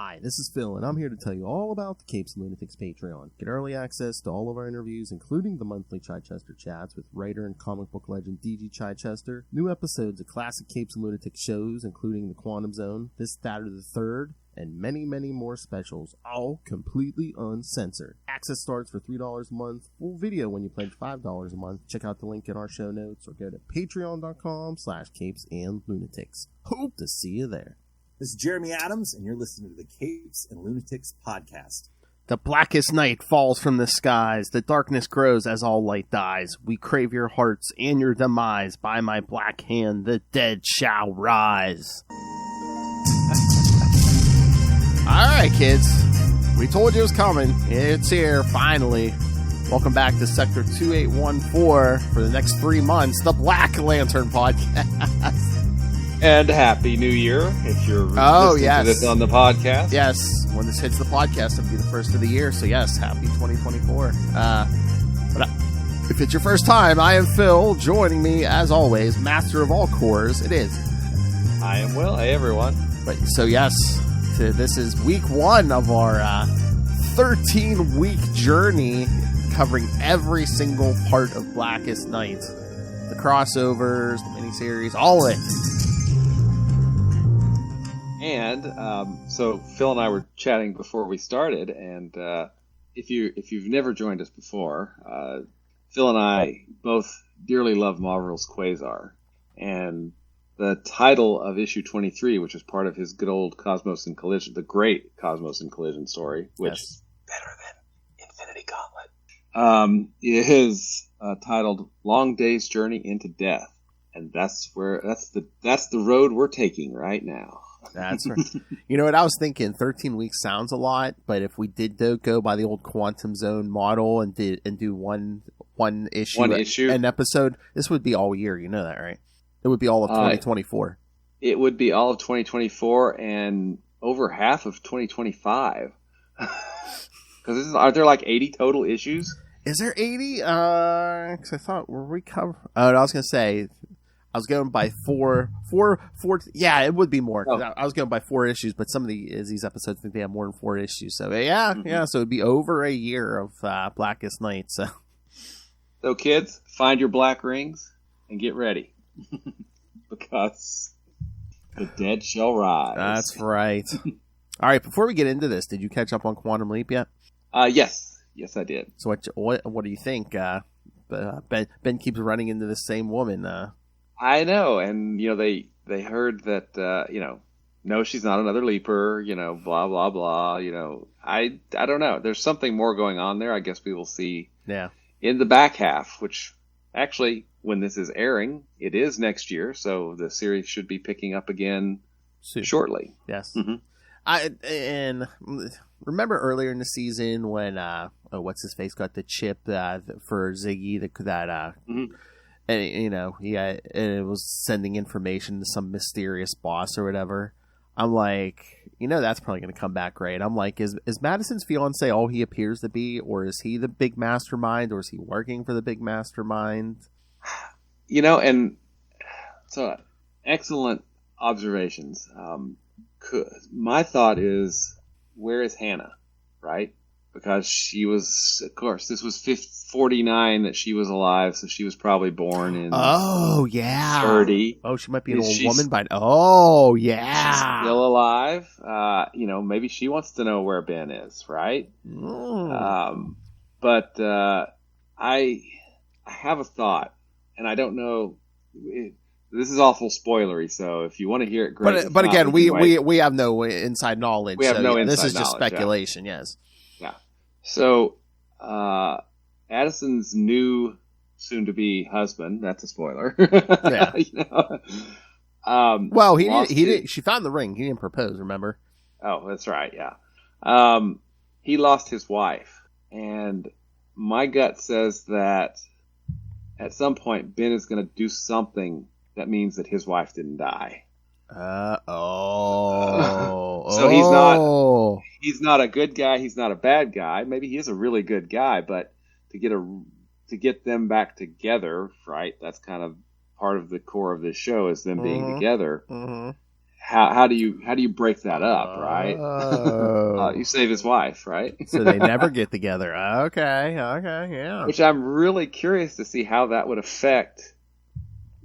Hi, this is Phil, and I'm here to tell you all about the Capes and Lunatics Patreon. Get early access to all of our interviews, including the monthly Chichester chats with writer and comic book legend D.G. Chichester, new episodes of classic Capes and Lunatics shows, including The Quantum Zone, This, That, or the Third, and many, many more specials, all completely uncensored. Access starts for $3 a month, full video when you pledge $5 a month. Check out the link in our show notes, or go to patreon.com/Capes and Lunatics. Hope to see you there. This is Jeremy Adams, and you're listening to the Capes and Lunatics podcast. The blackest night falls from the skies. The darkness grows as all light dies. We crave your hearts and your demise. By my black hand, the dead shall rise. All right, kids. We told you it was coming. It's here, finally. Welcome back to Sector 2814 for the next 3 months, the Black Lantern podcast. And Happy New Year, if you're listening to this on the podcast. Yes, when this hits the podcast, it'll be the first of the year. So yes, happy 2024. If it's your first time, I am Phil. Joining me, as always, master of all cores, it is. I am Will. Hey, everyone. So yes, this is week 1 of our 13-week journey covering every single part of Blackest Night. The crossovers, the miniseries, all of it. And so Phil and I were chatting before we started, and if you've never joined us before, Phil and I both dearly love Marvel's Quasar, and the title of issue 23, which is part of his good old Cosmos and Collision, the great Cosmos and Collision story, which is better than Infinity Gauntlet, is titled "Long Day's Journey into Death," and that's the road we're taking right now. That's right. You know what I was thinking? 13 weeks sounds a lot, but if we did go by the old Quantum Zone model and do one issue an episode, this would be all year. You know that, right? It would be all of 2024. It would be all of 2024 and over half of 2025. Because are there like 80 total issues? Is there 80? Because I thought we covered. I was gonna say. I was going by four. Yeah, it would be more. Oh. I was going by 4 issues, but some of these episodes think they have more than 4 issues. So yeah. So it'd be over a year of Blackest Night. So kids, find your black rings and get ready, because the dead shall rise. That's right. All right. Before we get into this, did you catch up on Quantum Leap yet? Yes, I did. So what do you think? Ben keeps running into the same woman. I know, and they heard that no, she's not another leaper, blah blah blah, I don't know. There's something more going on there. I guess we will see. Yeah. In the back half, which actually, when this is airing, it is next year, so the series should be picking up again soon. Shortly. Yes. Mm-hmm. And remember earlier in the season when what's his face got the chip for Ziggy Mm-hmm. And it was sending information to some mysterious boss or whatever. I'm like, that's probably going to come back great. I'm like, is Madison's fiance all he appears to be, or is he the big mastermind, or is he working for the big mastermind? And so excellent observations. My thought is, where is Hannah, right? Because she was, of course, this was 49 that she was alive, so she was probably born in 30. Oh, she might be an old woman by oh, yeah. She's still alive. Maybe she wants to know where Ben is, right? But I have a thought, and I don't know. This is awful spoilery, so if you want to hear it, great. But again, we have no inside knowledge. We have no inside knowledge. This is just speculation, yes. Yeah. So, Addison's new soon-to-be husband, that's a spoiler. Yeah. Well, he did. She found the ring. He didn't propose, remember? Oh, that's right, yeah. He lost his wife, and my gut says that at some point Ben is going to do something that means that his wife didn't die. So he's not a good guy. He's not a bad guy. Maybe he is a really good guy, but to get them back together, right? That's kind of part of the core of this show, is them being together. Mm-hmm. how do you break that up, right? You save his wife, right? So they never get together. Okay, yeah. Which I'm really curious to see how that would affect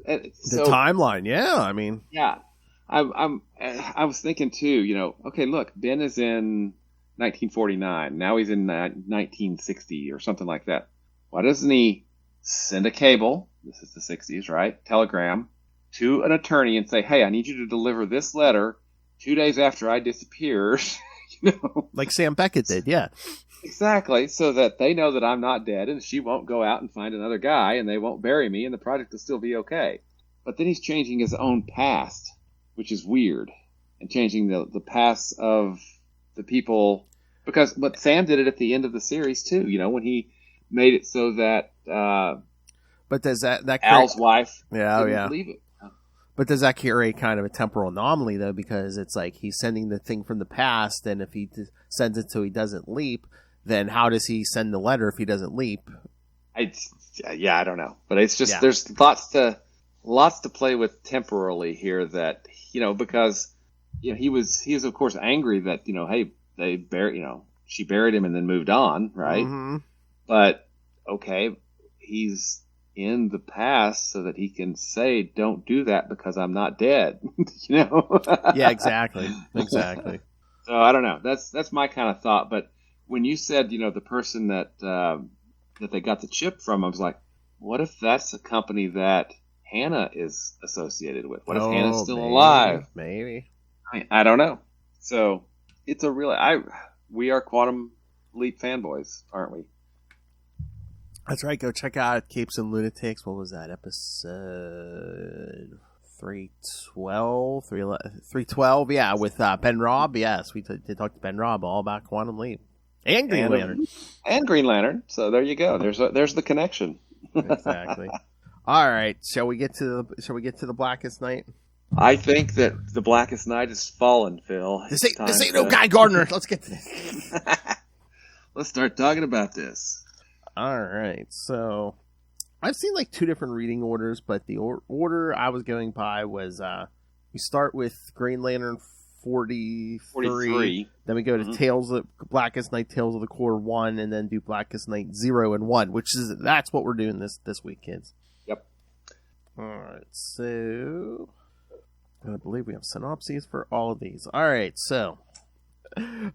the timeline. Yeah, I mean, yeah. I was thinking too. Okay, look, Ben is in 1949. Now he's in 1960 or something like that. Why doesn't he send a cable? This is the 60s, right? Telegram to an attorney and say, "Hey, I need you to deliver this letter 2 days after I disappeared." Like Sam Beckett did, yeah. Exactly, so that they know that I'm not dead and she won't go out and find another guy and they won't bury me and the project will still be okay. But then he's changing his own past, which is weird, and changing the past of the people, but Sam did it at the end of the series too, when he made it so that but does that Al's wife didn't believe it. But does that create kind of a temporal anomaly, though? Because it's like he's sending the thing from the past, and if he sends it so he doesn't leap, then how does he send the letter if he doesn't leap? I don't know. But it's just there's lots to play with temporally here that, because he was of course angry that, hey, they she buried him and then moved on, right? Mm-hmm. But okay, he's in the past so that he can say, "Don't do that because I'm not dead." Yeah, exactly. So I don't know. That's my kind of thought. But when you said, the person that they got the chip from, I was like, what if that's a company that Hannah is associated with? What if Hannah's still alive? Maybe. I don't know. So it's we are Quantum Leap fanboys, aren't we? That's right. Go check out Capes and Lunatics. What was that? Episode 312? 312, yeah, with Ben Robb. Yes, we did talk to Ben Robb all about Quantum Leap. And Green Lantern. And Green Lantern. So there you go. There's the connection. Exactly. All right. Shall we get to the Blackest Night? I think that the Blackest Night has fallen, Phil. This ain't no Guy Gardner. Let's get to this. Let's start talking about this. All right, so I've seen like two different reading orders, but the order I was going by was we start with Green Lantern 43, then we go to Blackest Night, Tales of the Corps 1, and then do Blackest Night 0 and 1, that's what we're doing this week, kids. Yep. All right, so I believe we have synopses for all of these. All right, so.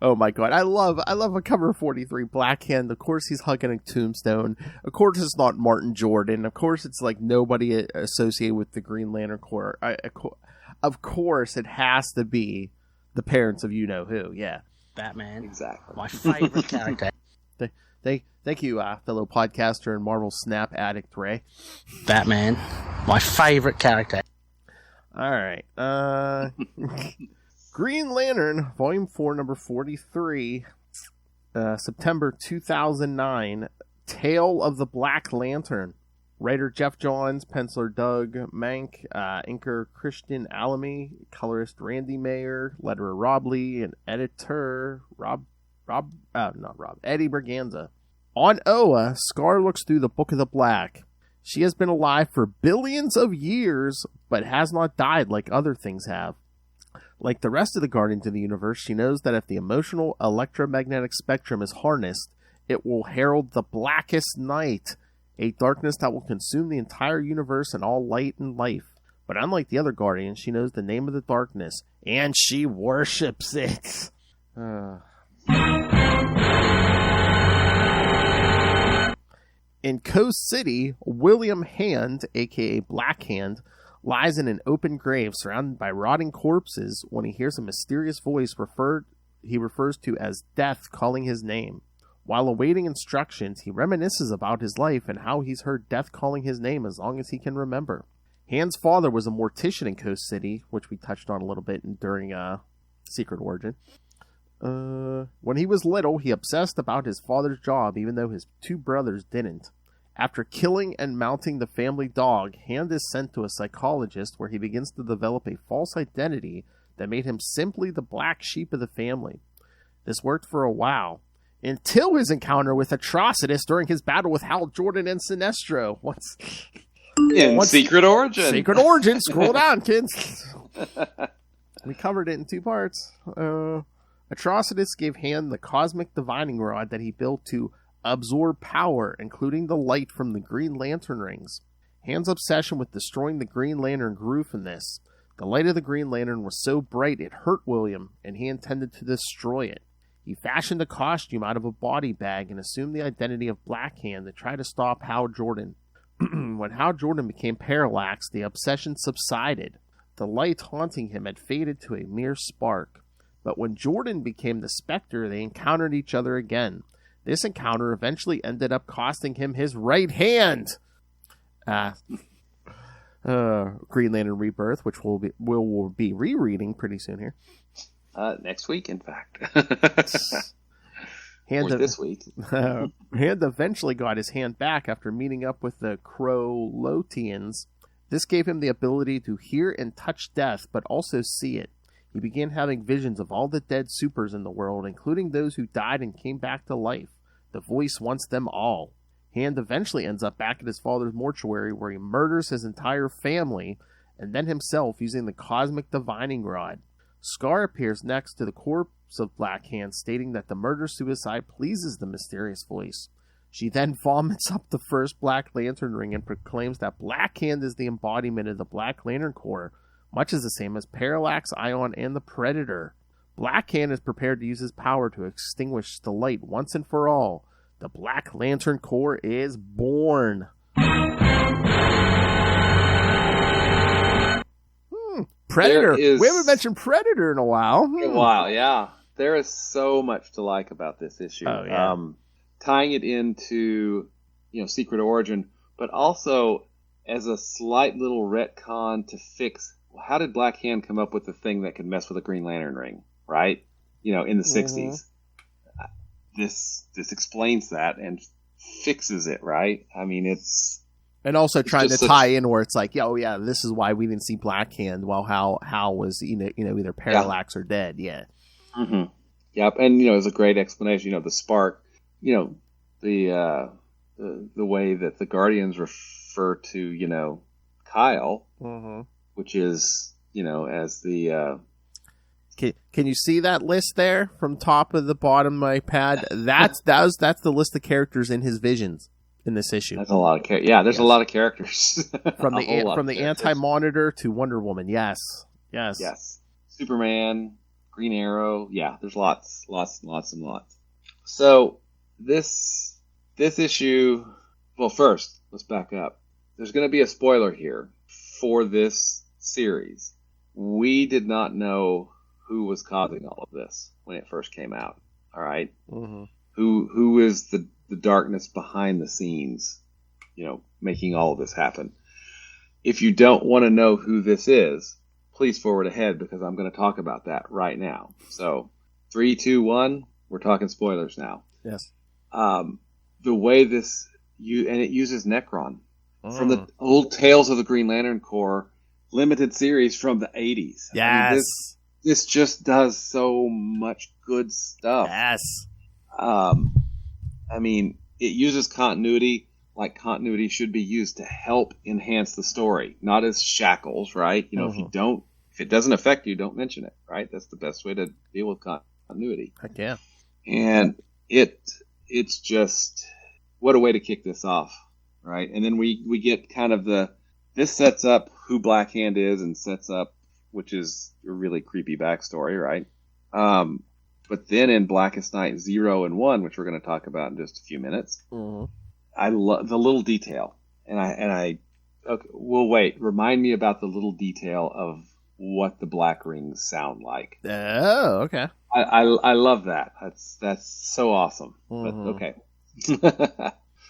Oh my god, I love a cover 43, Black Hand. Of course he's hugging a tombstone. Of course it's not Martin Jordan. Of course it's like nobody associated with the Green Lantern Corps. Of course it has to be the parents of you-know-who, yeah. Batman. Exactly. My favorite character. Thank you, fellow podcaster and Marvel Snap addict, Ray. Batman. My favorite character. All right. Green Lantern, Volume 4, number 43, September 2009, Tale of the Black Lantern. Writer Jeff Johns, penciler Doug Mank, inker Christian Alamy, colorist Randy Mayer, letterer Rob Lee, and editor Eddie Berganza. On Oa, Scar looks through the Book of the Black. She has been alive for billions of years, but has not died like other things have. Like the rest of the Guardians of the Universe, she knows that if the emotional electromagnetic spectrum is harnessed, it will herald the Blackest Night, a darkness that will consume the entire universe and all light and life. But unlike the other Guardians, she knows the name of the darkness, and she worships it. In Coast City, William Hand, a.k.a. Black Hand, lies in an open grave surrounded by rotting corpses when he hears a mysterious voice he refers to as Death calling his name. While awaiting instructions, he reminisces about his life and how he's heard Death calling his name as long as he can remember. Hand's father was a mortician in Coast City, which we touched on a little bit during Secret Origin. When he was little, he obsessed about his father's job, even though his two brothers didn't. After killing and mounting the family dog, Hand is sent to a psychologist where he begins to develop a false identity that made him simply the black sheep of the family. This worked for a while, until his encounter with Atrocitus during his battle with Hal Jordan and Sinestro. Secret Origin. Secret Origin. Scroll down, kids. We covered it in 2 parts. Atrocitus gave Hand the cosmic divining rod that he built to absorb power, including the light from the Green Lantern rings. Hand's obsession with destroying the Green Lantern grew from this. The light of the Green Lantern was so bright it hurt William, and he intended to destroy it. He fashioned a costume out of a body bag and assumed the identity of Black Hand to try to stop Hal Jordan. When Hal Jordan became parallax, the obsession subsided. The light haunting him had faded to a mere spark. But when Jordan became the Spectre, they encountered each other again. This encounter eventually ended up costing him his right hand. Green Lantern Rebirth, which we'll be rereading pretty soon here. Next week, in fact. This week. Hand eventually got his hand back after meeting up with the Krolotians. This gave him the ability to hear and touch death, but also see it. He began having visions of all the dead supers in the world, including those who died and came back to life. The voice wants them all. Hand eventually ends up back at his father's mortuary, where he murders his entire family, and then himself using the cosmic divining rod. Scar appears next to the corpse of Black Hand, stating that the murder-suicide pleases the mysterious voice. She then vomits up the first Black Lantern ring and proclaims that Black Hand is the embodiment of the Black Lantern Corps, much as the same as Parallax, Ion, and the Predator. Black Hand is prepared to use his power to extinguish the light once and for all. The Black Lantern Corps is born. Predator. We haven't mentioned Predator in a while. Yeah. There is so much to like about this issue. Oh, yeah. Tying it into, Secret Origin, but also as a slight little retcon to fix, how did Black Hand come up with the thing that could mess with a Green Lantern ring, right? In the 60s. This explains that and fixes it, right? I mean, it's... And also trying to tie in where it's like, this is why we didn't see Black Hand while Hal was, either parallax or dead. Yeah. Mm-hmm. Yep. And, it's a great explanation, the spark, the way that the Guardians refer to, Kyle, which is, as the... Can you see that list there from top of the bottom of my pad? That's the list of characters in his visions in this issue. That's a lot of characters. Yeah, there's a lot of characters. from the Anti-Monitor to Wonder Woman. Yes. Superman, Green Arrow. Yeah, there's lots and lots. So this issue. Well, first let's back up. There's going to be a spoiler here for this series. We did not know who was causing all of this when it first came out. All right. Mm-hmm. Who is the darkness behind the scenes, making all of this happen? If you don't want to know who this is, please forward ahead, because I'm going to talk about that right now. So 3, 2, 1, we're talking spoilers now. Yes. The way and it uses Necron from the old Tales of the Green Lantern Corps limited series from the 80s. Yes. I mean, this just does so much good stuff. Yes. It uses continuity like continuity should be used to help enhance the story, not as shackles, right? If it doesn't affect you, don't mention it, right? That's the best way to deal with continuity. Heck yeah. And it's just, what a way to kick this off, right? And then we get kind of this sets up who Black Hand is and sets up, which is a really creepy backstory, right? But then in Blackest Night 0 and 1, which we're going to talk about in just a few minutes, I love the little detail. Okay, we'll wait. Remind me about the little detail of what the black rings sound like. Oh, okay. I love that. That's so awesome. But okay.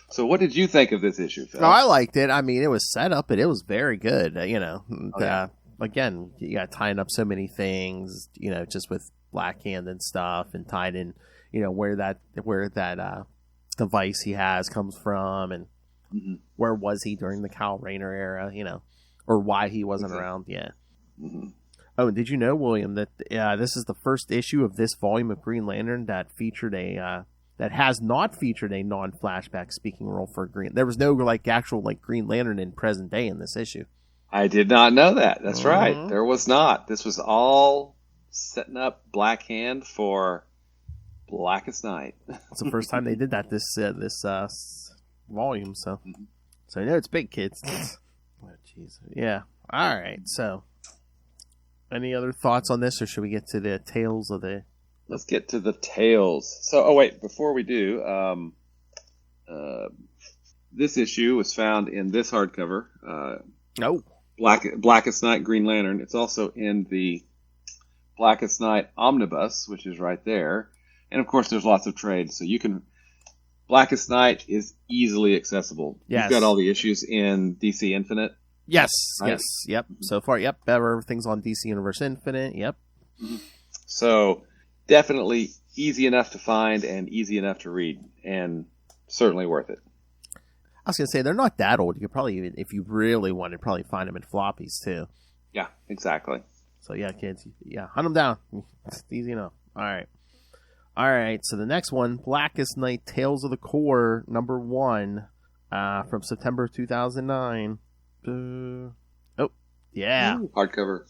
So what did you think of this issue, Phil? No, I liked it. I mean, it was set up, and it was very good. Again, you got tying up so many things, just with Black Hand and stuff, and tied in, where that device he has comes from, and where was he during the Kyle Rayner era, or why he wasn't around. Yeah. Mm-hmm. Oh, and did you know, William, that this is the first issue of this volume of Green Lantern that has not featured a non-flashback speaking role for Green. There was no actual Green Lantern in present day in this issue. I did not know that. That's right. Mhm. There was not. This was all setting up Black Hand for Blackest Night. It's the first time they did that this volume, so I know it's big, kids. Oh, jeez. Yeah. All right. So, any other thoughts on this, or should we get to the tales of the? Let's get to the tales. So, wait, before we do, this issue was found in this hardcover. No. Blackest Night Green Lantern. It's also in the Blackest Night Omnibus, which is right there. And of course, there's lots of trades, so you can. Blackest Night is easily accessible. Yes. You've got all the issues in DC Infinite. Yes. Right. Yes. Yep. So far, yep. Everything's on DC Universe Infinite. Yep. So definitely easy enough to find and easy enough to read, and certainly worth it. I was gonna say they're not that old. You could probably, even if you really wanted, probably find them in floppies too. Yeah, exactly. So yeah, kids, yeah, hunt them down. It's easy enough. All right. So the next one, Blackest Night: Tales of the Core, #1, from September 2009. Oh, yeah. Ooh, hardcover.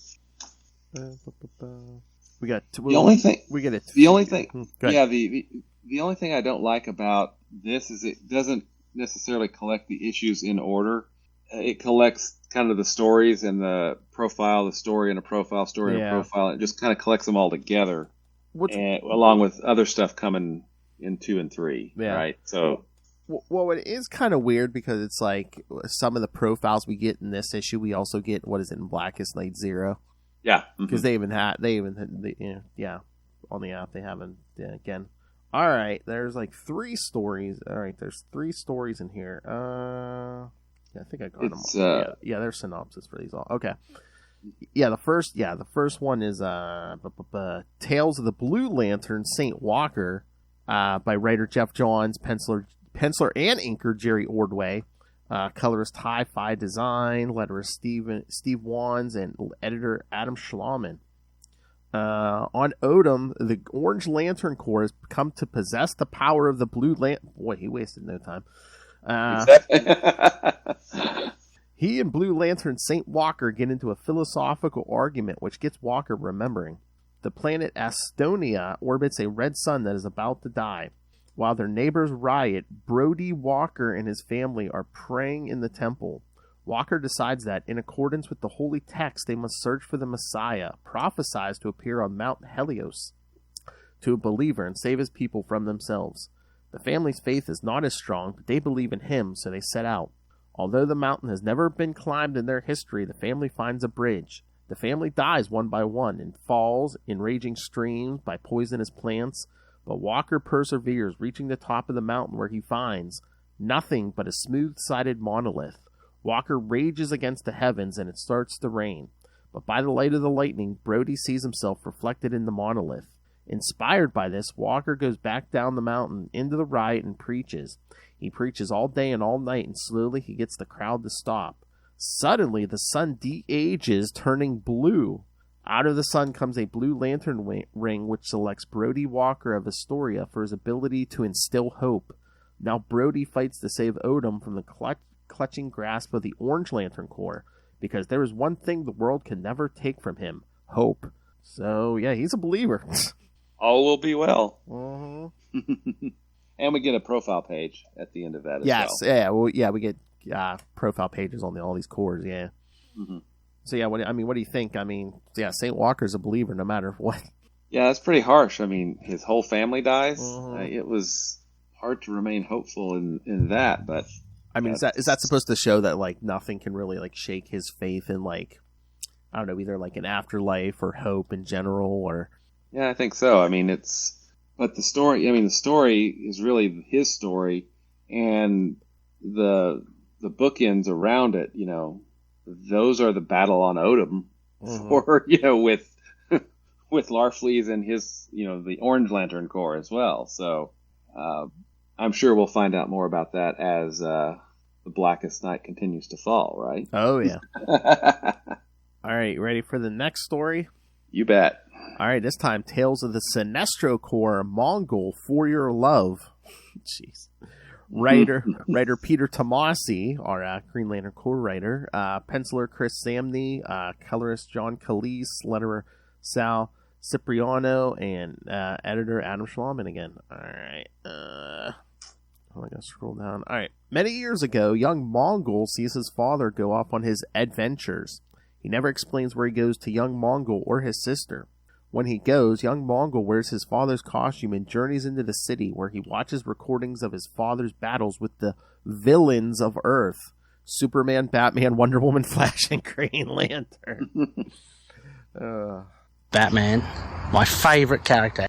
We got The only thing. we get it. The only thing. Go ahead. Yeah. The only thing I don't like about this is it doesn't necessarily collect the issues in order. It collects kind of the stories and the profile, the story and a profile, story and a profile. It just kind of collects them all together, along with other stuff coming in 2 and 3. Yeah. Right. So. Well, it is kind of weird because it's like some of the profiles we get in this issue, we also get in Blackest Night 0. Yeah. Because on the app they haven't again. All right, there's like 3 stories. All right, there's 3 stories in here. Yeah, I think I got them all. Yeah, there's synopsis for these all. Okay. Yeah, the first one is Tales of the Blue Lantern, Saint Walker, by writer Jeff Johns, penciler and inker Jerry Ordway, colorist Hi-Fi Design, letterist Steve Wands, and editor Adam Schlauman. On Odom, the Orange Lantern Corps has come to possess the power of the Blue Lantern. Boy, he wasted no time. He and Blue Lantern Saint Walker get into a philosophical argument, which gets Walker remembering. The planet Astonia orbits a red sun that is about to die. While their neighbors riot, Brody Walker and his family are praying in the temple. Walker decides that, in accordance with the holy text, they must search for the Messiah, prophesied to appear on Mount Helios, to a believer and save his people from themselves. The family's faith is not as strong, but they believe in him, so they set out. Although the mountain has never been climbed in their history, the family finds a bridge. The family dies one by one and falls in raging streams by poisonous plants, but Walker perseveres, reaching the top of the mountain where he finds nothing but a smooth-sided monolith. Walker rages against the heavens and it starts to rain. But by the light of the lightning, Brody sees himself reflected in the monolith. Inspired by this, Walker goes back down the mountain into the riot and preaches. He preaches all day and all night, and slowly he gets the crowd to stop. Suddenly, the sun de-ages, turning blue. Out of the sun comes a blue lantern ring, which selects Brody Walker of Astoria for his ability to instill hope. Now Brody fights to save Odom from the clutching grasp of the Orange Lantern Corps, because there is one thing the world can never take from him: hope. So, yeah, he's a believer. All will be well. Mm-hmm. And we get a profile page at the end of that as yes, well. yeah, well, yeah, we get profile pages on all these cores, yeah. Mm-hmm. So, yeah, what do you think? I mean, yeah, St. Walker's a believer no matter what. Yeah, that's pretty harsh. I mean, his whole family dies. Mm-hmm. It was hard to remain hopeful in that, but... I mean, is that supposed to show that, like, nothing can really, like, shake his faith in, like, I don't know, either, like, an afterlife or hope in general, or... Yeah, I think so. I mean, but the story is really his story, and the bookends around it, you know, those are the battle on Odom, Mm-hmm. for, you know, with Larfleeze and his, you know, the Orange Lantern Corps as well. So, I'm sure we'll find out more about that as the Blackest Night continues to fall, right? Oh, yeah. All right, you ready for the next story? You bet. All right, this time, Tales of the Sinestro Corps, Mongul, For Your Love. Jeez. Writer Peter Tomasi, our Green Lantern core writer, penciler Chris Samney, colorist John Calise, letterer Sal Cipriano, and editor Adam Schlauman again. All right. I'm going to scroll down. All right. Many years ago, young Mongul sees his father go off on his adventures. He never explains where he goes to young Mongul or his sister. When he goes, young Mongul wears his father's costume and journeys into the city, where he watches recordings of his father's battles with the villains of Earth: Superman, Batman, Wonder Woman, Flash, and Green Lantern. Batman, my favorite character.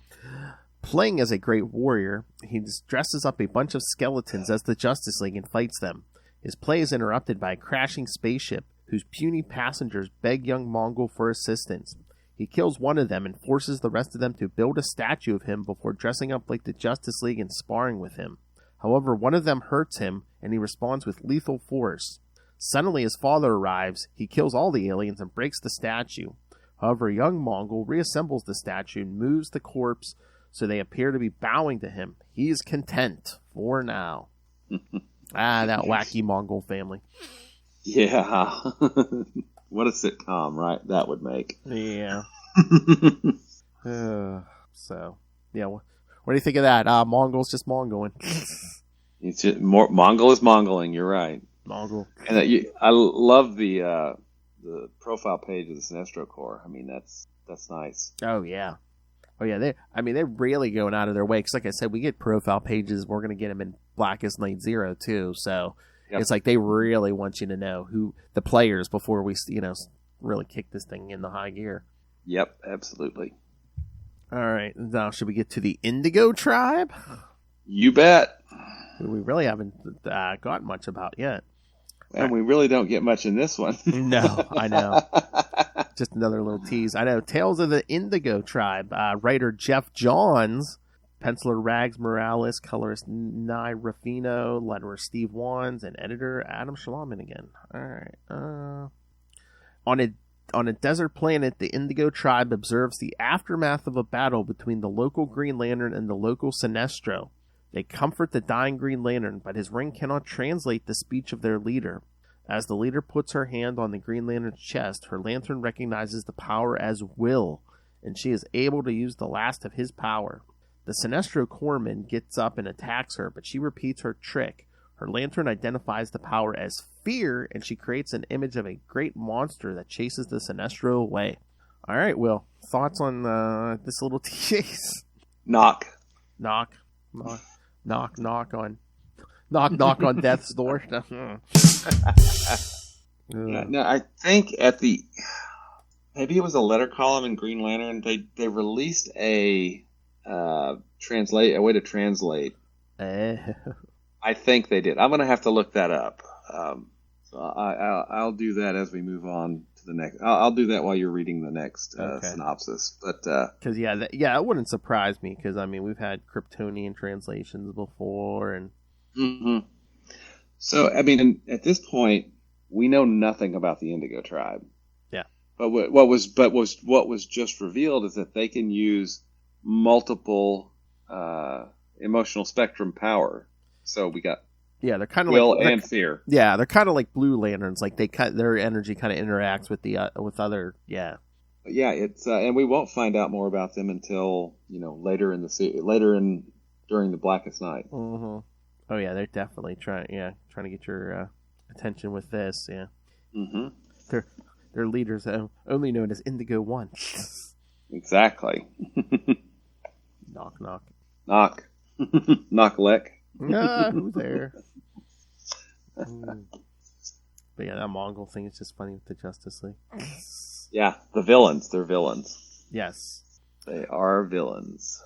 Playing as a great warrior, he dresses up a bunch of skeletons as the Justice League and fights them. His play is interrupted by a crashing spaceship whose puny passengers beg young Mongul for assistance. He kills one of them and forces the rest of them to build a statue of him before dressing up like the Justice League and sparring with him. However, one of them hurts him, and he responds with lethal force. Suddenly, his father arrives. He kills all the aliens and breaks the statue. However, young Mongul reassembles the statue and moves the corpse so they appear to be bowing to him. He is content for now. That wacky Mongul family. Yeah. What a sitcom, right? That would make. Yeah. So, yeah. What do you think of that? Mongul's just Mongoling. It's just Mongul is Mongoling. You're right. Mongul. And I love the profile page of the Sinestro Corps. I mean, that's nice. Oh yeah. They're really going out of their way. Because, like I said, we get profile pages. We're going to get them in Blackest Night 0 too. So. Yep. It's like they really want you to know who the players before we, really kick this thing into high gear. Yep, absolutely. All right, now should we get to the Indigo tribe? You bet. Who we really haven't got much about yet. And we really don't get much in this one. No, I know. Just another little tease. I know. Tales of the Indigo tribe. Writer Jeff Johns. Penciler Rags Morales, colorist Nye Ruffino, letterer Steve Wands, and editor Adam Schlauman again. All right. On a desert planet, the Indigo tribe observes the aftermath of a battle between the local Green Lantern and the local Sinestro. They comfort the dying Green Lantern, but his ring cannot translate the speech of their leader. As the leader puts her hand on the Green Lantern's chest, her lantern recognizes the power as will, and she is able to use the last of his power. The Sinestro Corpsman gets up and attacks her, but she repeats her trick. Her lantern identifies the power as fear, and she creates an image of a great monster that chases the Sinestro away. All right, Will, thoughts on this little tease? Knock on death's door. No, I think maybe it was a letter column in Green Lantern. They released a way to translate. I think they did. I'm going to have to look that up. So I'll do that as we move on to the next. I'll do that while you're reading the next synopsis. But because it wouldn't surprise me because we've had Kryptonian translations before and. Mm-hmm. So at this point, we know nothing about the Indigo tribe. Yeah. But what was just revealed is that they can use multiple emotional spectrum power. So we got they're kind of will and fear. Yeah, they're kind of like Blue Lanterns. Like their energy kind of interacts with the with other. Yeah. Yeah, it's and we won't find out more about them until later during the Blackest Night. Mm-hmm. Oh yeah, they're definitely trying to get your attention with this. Yeah. Mm-hmm. Their leaders only known as Indigo 1. Exactly. Knock. Knock lick. Who's there? But yeah, that Mongol thing is just funny with the Justice League. Yeah, the villains. They're villains. Yes. They are villains.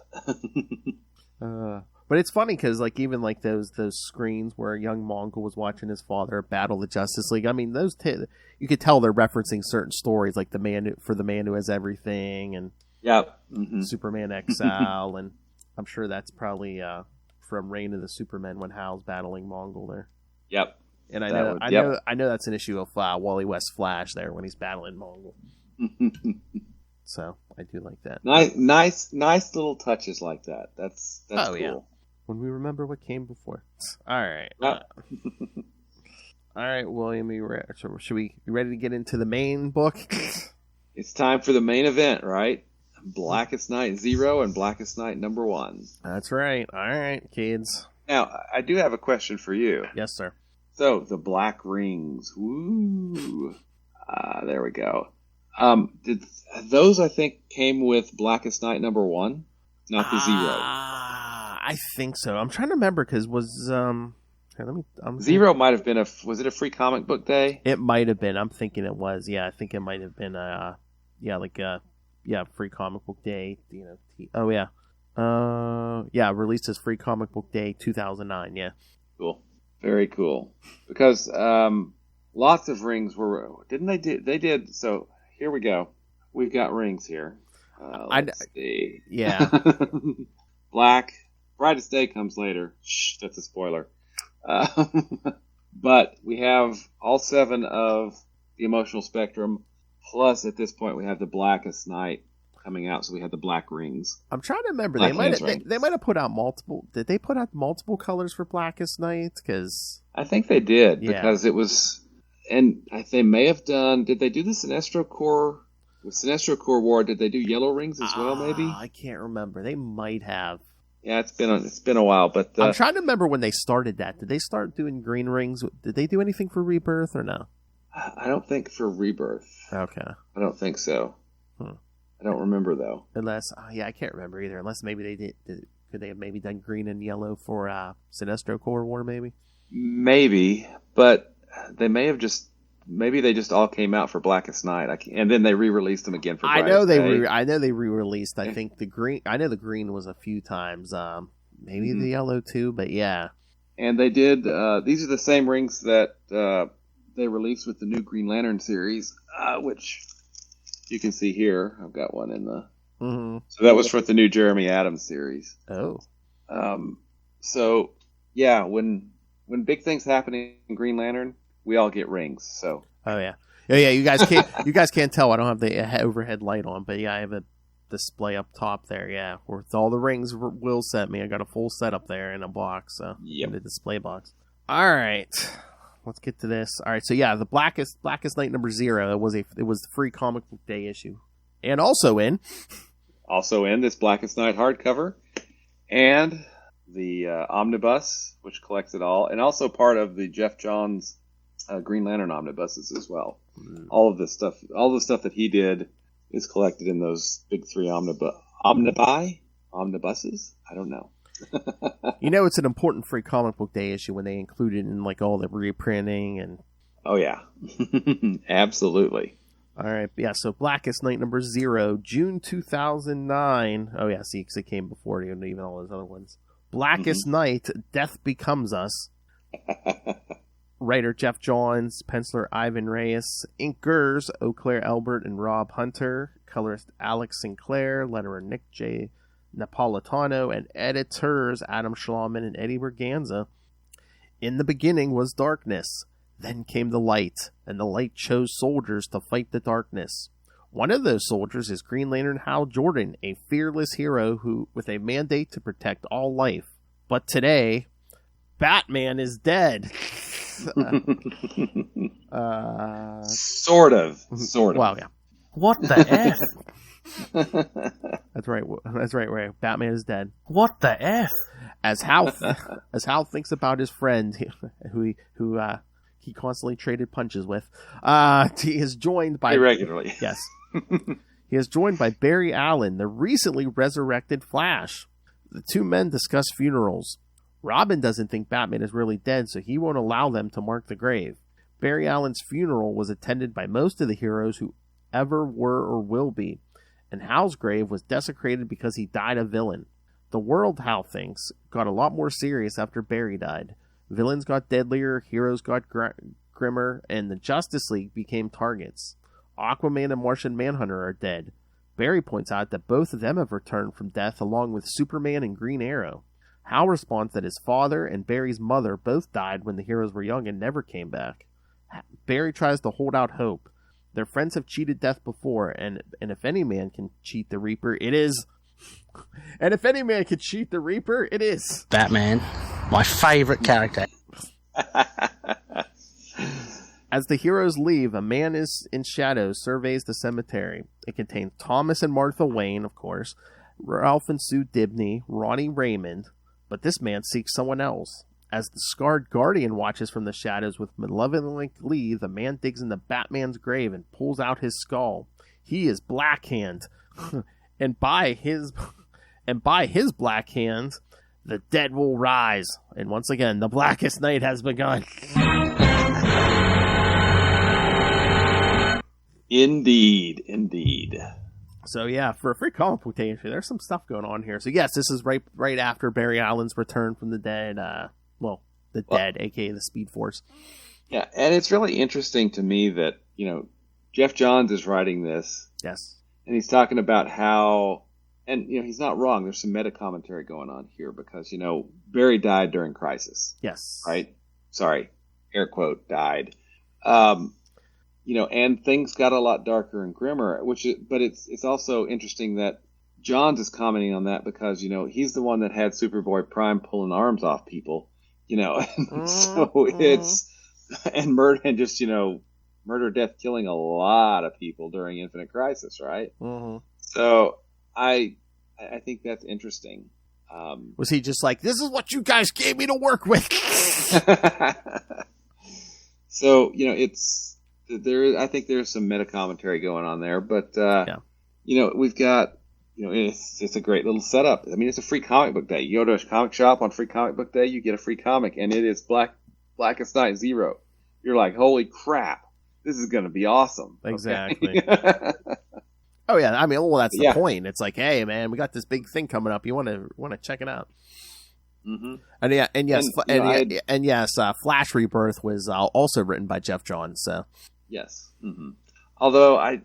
But it's funny because even those screens where young Mongol was watching his father battle the Justice League. Those you could tell they're referencing certain stories, like the man who has everything, and Superman XL, and I'm sure that's probably from Reign of the Supermen when Hal's battling Mongol there. Yep. And I know that's an issue of Wally West Flash there when he's battling Mongol. So I do like that. Nice little touches like that. That's cool. Yeah. When we remember what came before. All right. Ah. All right, William, should we be ready to get into the main book? It's time for the main event, right? Blackest Night 0 and Blackest Night number 1. That's right. All right, kids. Now, I do have a question for you. Yes, sir. So, the black rings. Woo! There we go. Did those, I think, came with Blackest Night number 1? Not the 0. I think so. I'm trying to remember because was... Here, let me. 0 might have been was it a free comic book day? It might have been. I'm thinking it was. Yeah, I think it might have been. Free comic book day. Released as free comic book day 2009. Yeah. Cool. Very cool. Because lots of rings were. Didn't they? They did. So here we go. We've got rings here. Let's see. Yeah. Black. Brightest Day comes later. Shh, that's a spoiler. But we have all 7 of the emotional spectrum. Plus, at this point, we have the Blackest Night coming out, so we have the black rings. I'm trying to remember. They might have put out multiple. Did they put out multiple colors for Blackest Night? Because I think they did because it was, and they may have done. Did they do the Sinestro Corps? With Sinestro Corps War, did they do yellow rings as well? Maybe I can't remember. They might have. Yeah, it's been a while, but I'm trying to remember when they started that. Did they start doing green rings? Did they do anything for Rebirth or no? I don't think for Rebirth. Okay. I don't think so. I don't remember though. Unless, I can't remember either. Unless maybe they did. Could they have maybe done green and yellow for Sinestro Corps War? Maybe. Maybe, but they may have just. Maybe they just all came out for Blackest Night, and then they re-released them again for Brightest Day. I know they re-released. I think the green. I know the green was a few times. Maybe the yellow too, but yeah. And they did. These are the same rings that they released with the new Green Lantern series, which you can see here. I've got one in the. Mm-hmm. So that was for the new Jeremy Adams series. Oh. So yeah, when big things happen in Green Lantern, we all get rings. So. Oh yeah. Yeah. You guys can't. You guys can't tell. I don't have the overhead light on, but yeah, I have a display up top there. Yeah, with all the rings Will sent me. I got a full set up there in a box. So in the display box. All right. Let's get to this. All right. So yeah, the Blackest Night number 0. It was the free comic book day issue, and also in this Blackest Night hardcover, and the omnibus, which collects it all, and also part of the Jeff Johns. Green Lantern omnibuses as well. All of the stuff that he did is collected in those big 3 omnibuses. I don't know. It's an important free comic book day issue when they include it in like all the reprinting and. Oh yeah, absolutely. All right, yeah. So Blackest Night number 0, June 2009. Oh yeah, see, because it came before even all those other ones. Blackest Night, Death Becomes Us. Writer Jeff Johns, penciler Ivan Reyes, inkers Eau Claire Albert and Rob Hunter, colorist Alex Sinclair, letterer Nick J. Napolitano, and editors Adam Schlauman and Eddie Berganza. In the beginning was darkness, then came the light, and the light chose soldiers to fight the darkness. One of those soldiers is Green Lantern Hal Jordan, a fearless hero who with a mandate to protect all life. But today, Batman is dead. Sort of. Well, yeah. What the F? That's right. Ray. Batman is dead. What the F? As Hal thinks about his friend, who he constantly traded punches with, he is joined by irregularly. Yes, he is joined by Barry Allen, the recently resurrected Flash. The two men discuss funerals. Robin doesn't think Batman is really dead, so he won't allow them to mark the grave. Barry Allen's funeral was attended by most of the heroes who ever were or will be, and Hal's grave was desecrated because he died a villain. The world, Hal thinks, got a lot more serious after Barry died. Villains got deadlier, heroes got grimmer, and the Justice League became targets. Aquaman and Martian Manhunter are dead. Barry points out that both of them have returned from death along with Superman and Green Arrow. Hal responds that his father and Barry's mother both died when the heroes were young and never came back. Barry tries to hold out hope. Their friends have cheated death before, and if any man can cheat the Reaper, it is And if any man could cheat the Reaper, it is Batman, my favorite character. As the heroes leave, a man is in shadows surveys the cemetery. It contains Thomas and Martha Wayne, of course, Ralph and Sue Dibney, Ronnie Raymond, but this man seeks someone else. As the scarred Guardian watches from the shadows with malevolent glee, the man digs into Batman's grave and pulls out his skull. He is Black Hand, and by his black hand, the dead will rise. And once again, the Blackest Night has begun. Indeed. So yeah, for a free comic book day entry, there's some stuff going on here. So yes, this is right after Barry Allen's return from the dead. Dead, aka the Speed Force. Yeah, and it's really interesting to me that Jeff Johns is writing this. Yes, and he's talking about how, and he's not wrong. There's some meta commentary going on here because Barry died during Crisis. Yes, right. Sorry, air quote died. And things got a lot darker and grimmer, but it's also interesting that Johns is commenting on that because, he's the one that had Superboy Prime pulling arms off people, so it's, and murder, death, killing a lot of people during Infinite Crisis, right? Mm-hmm. So I think that's interesting. Was he just like, this is what you guys gave me to work with? So, I think there's some meta commentary going on there, but we've got, it's a great little setup. I mean, it's a free comic book day. You go to a comic shop on free comic book day, you get a free comic, and it is Blackest Night 0. You're like, holy crap, this is going to be awesome. Exactly. Okay. Oh yeah, I mean, well, that's the point. It's like, hey man, we got this big thing coming up. You want to check it out. Mm-hmm. And yes, Flash Rebirth was also written by Jeff Johns. So yes, mm-hmm. Although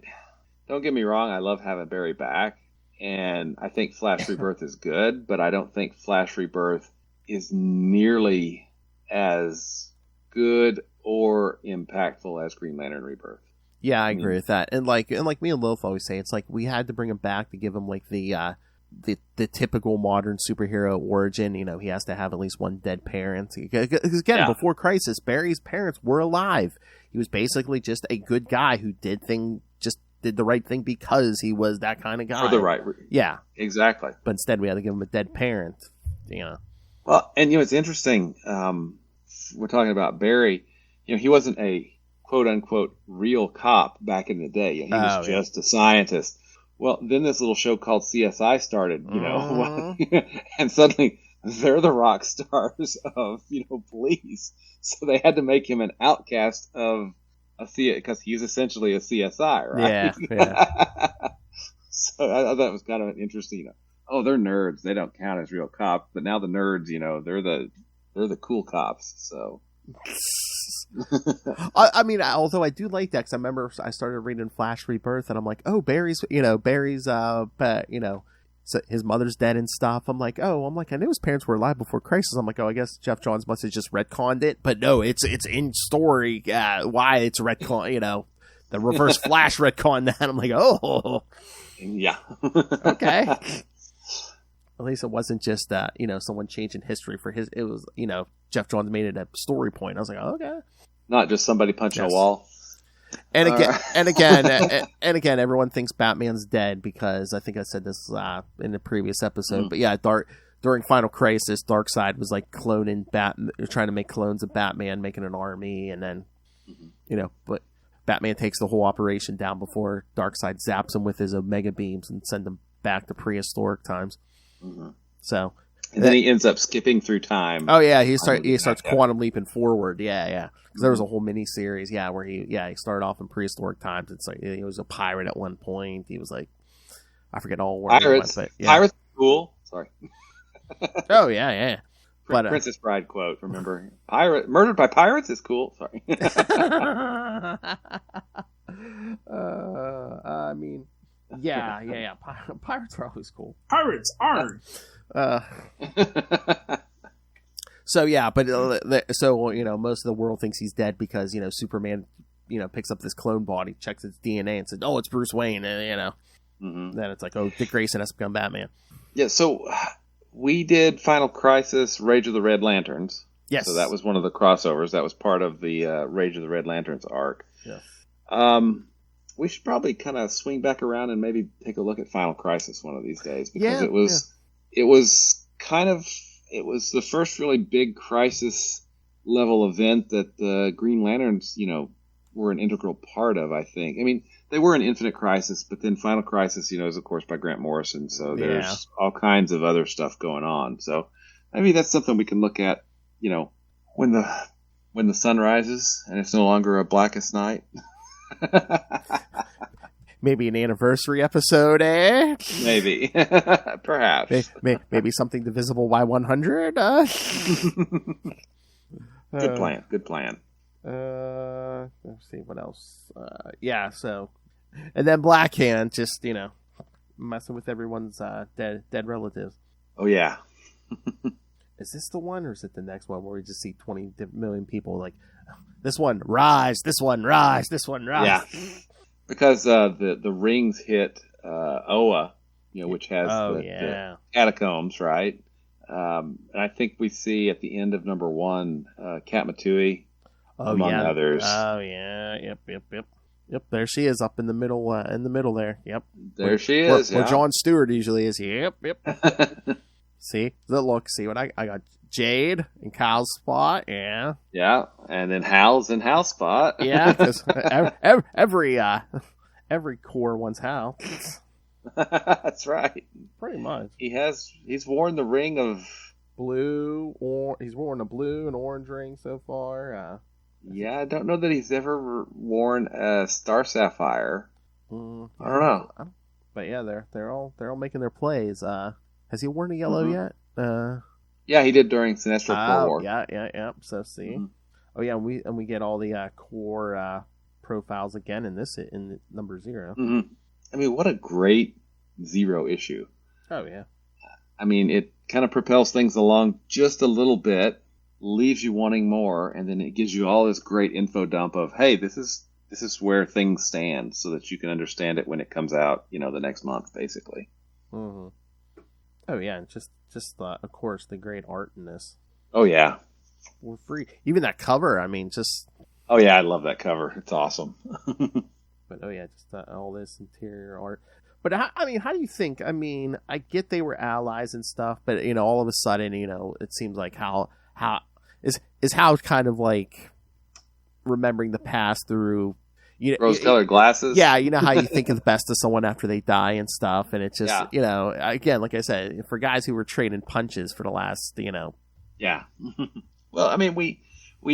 don't get me wrong, I love having Barry back, and I think Flash Rebirth is good, but I don't think Flash Rebirth is nearly as good or impactful as Green Lantern Rebirth. Yeah, I agree with that. And like me and Loaf always say, it's like we had to bring him back to give him like the typical modern superhero origin. He has to have at least one dead parent. Because again, before Crisis, Barry's parents were alive. He was basically just a good guy who did the right thing because he was that kind of guy. For the right reason. Yeah. Exactly. But instead we had to give him a dead parent. Well, and it's interesting. We're talking about Barry. He wasn't a quote-unquote real cop back in the day. He was just a scientist. Well, then this little show called CSI started, and suddenly they're the rock stars of, police. So they had to make him an outcast of because he's essentially a CSI, right? Yeah. So I thought it was kind of interesting, they're nerds. They don't count as real cops, but now the nerds, they're the cool cops, so... I mean, although I do like that because I remember I started reading Flash Rebirth and I'm like, oh, Barry's so his mother's dead and stuff. I'm like, I knew his parents were alive before Crisis. I'm like, I guess Jeff Johns must have just retconned it, but no, it's in story why it's retcon. The Reverse Flash retcon that. I'm like, oh, yeah, okay. At least it wasn't just someone changing history for his. It was Jeff Johns made it a story point. I was like, okay, not just somebody punching a wall. And again, everyone thinks Batman's dead because I think I said this in the previous episode. But yeah, during Final Crisis, Darkseid was like trying to make clones of Batman, making an army, and then but Batman takes the whole operation down before Darkseid zaps him with his Omega beams and send him back to prehistoric times. Mm-hmm. So, and then he ends up skipping through time. Oh yeah, he starts quantum leaping forward. Yeah. Because there was a whole mini series, where he started off in prehistoric times. It's like he was a pirate at one point. He was like, I forget all where pirates. He went, but, Pirates cool. Sorry. Oh yeah. But, Princess Bride quote. Remember, murdered by pirates is cool. Sorry. I mean. Yeah. Pirates are always cool. Pirates aren't. So yeah, but most of the world thinks he's dead because Superman picks up this clone body, checks its DNA, and says, "Oh, it's Bruce Wayne," and Mm-hmm. Then it's like, oh, Dick Grayson has become Batman. Yeah, so we did Final Crisis, Rage of the Red Lanterns. Yes. So that was one of the crossovers. That was part of the Rage of the Red Lanterns arc. Yeah. We should probably kind of swing back around and maybe take a look at Final Crisis one of these days, because Yeah, it was the first really big Crisis level event that the Green Lanterns, were an integral part of, I think. I mean, they were in Infinite Crisis, but then Final Crisis, is of course by Grant Morrison, so there's all kinds of other stuff going on. So maybe that's something we can look at, when the sun rises and it's no longer a Blackest Night. Maybe an anniversary episode, eh? Maybe. Perhaps. Maybe something divisible by 100? Good plan. Let's see, what else? So... And then Black Hand, just, messing with everyone's dead relatives. Oh, yeah. Is this the one, or is it the next one where we just see 20 million people like, this one, rise, this one, rise, this one, rise? Yeah. Because the rings hit Oa, which has the catacombs, right? And I think we see at the end of number 1, Katmatui, among others. Oh, yeah. Yep, there she is up in the middle there. Yep. There she is. Where Jon Stewart usually is. Yep. See what I got. Jade in Kyle's spot, yeah. Yeah, and then Hal's in Hal's spot. Yeah, because every core wants Hal. That's right. Pretty much. He's worn the ring of blue, or he's worn a blue and orange ring so far. Yeah, I don't know that he's ever worn a Star Sapphire. I don't know. But yeah, they're all making their plays. Has he worn a yellow yet? Yeah, he did during Sinestro Pearl War. Yeah. So see, oh yeah, and we get all the core profiles again in number 0. Mm-hmm. I mean, what a great 0 issue. Oh yeah. I mean, it kind of propels things along just a little bit, leaves you wanting more, and then it gives you all this great info dump of, hey, this is where things stand, so that you can understand it when it comes out, the next month, basically. Mm-hmm. Oh yeah, and just of course the great art in this. Oh yeah, we're free. Even that cover, I mean, just. Oh yeah, I love that cover. It's awesome. But oh yeah, just all this interior art. But how do you think? I mean, I get they were allies and stuff, but all of a sudden, it seems like how Hal kind of like remembering the past through. Rose-colored glasses. Yeah, how you think of the best of someone after they die and stuff, and it's just again, like I said, for guys who were trading punches for the last, Yeah. Well, I mean, we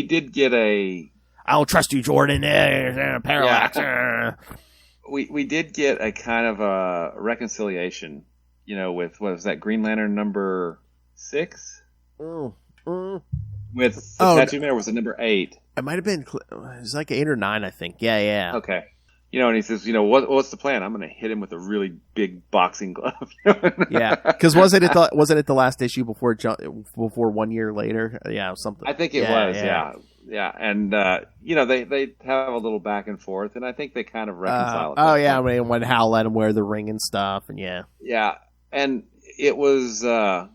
did get a. I don't trust you, Jordan. Parallax. Yeah. We did get a kind of a reconciliation, with what was that, Green Lantern number 6? With the Tattoo Man, or was it number 8? It might have been. It was like 8 or 9, I think. Yeah. Okay. And he says, what's the plan? I'm going to hit him with a really big boxing glove. Yeah, because wasn't it the last issue before 1 year later? Yeah, something. I think it was. Yeah. And they have a little back and forth, and I think they kind of reconcile. I mean, when Hal let him wear the ring and stuff, and yeah. Yeah, and it was. I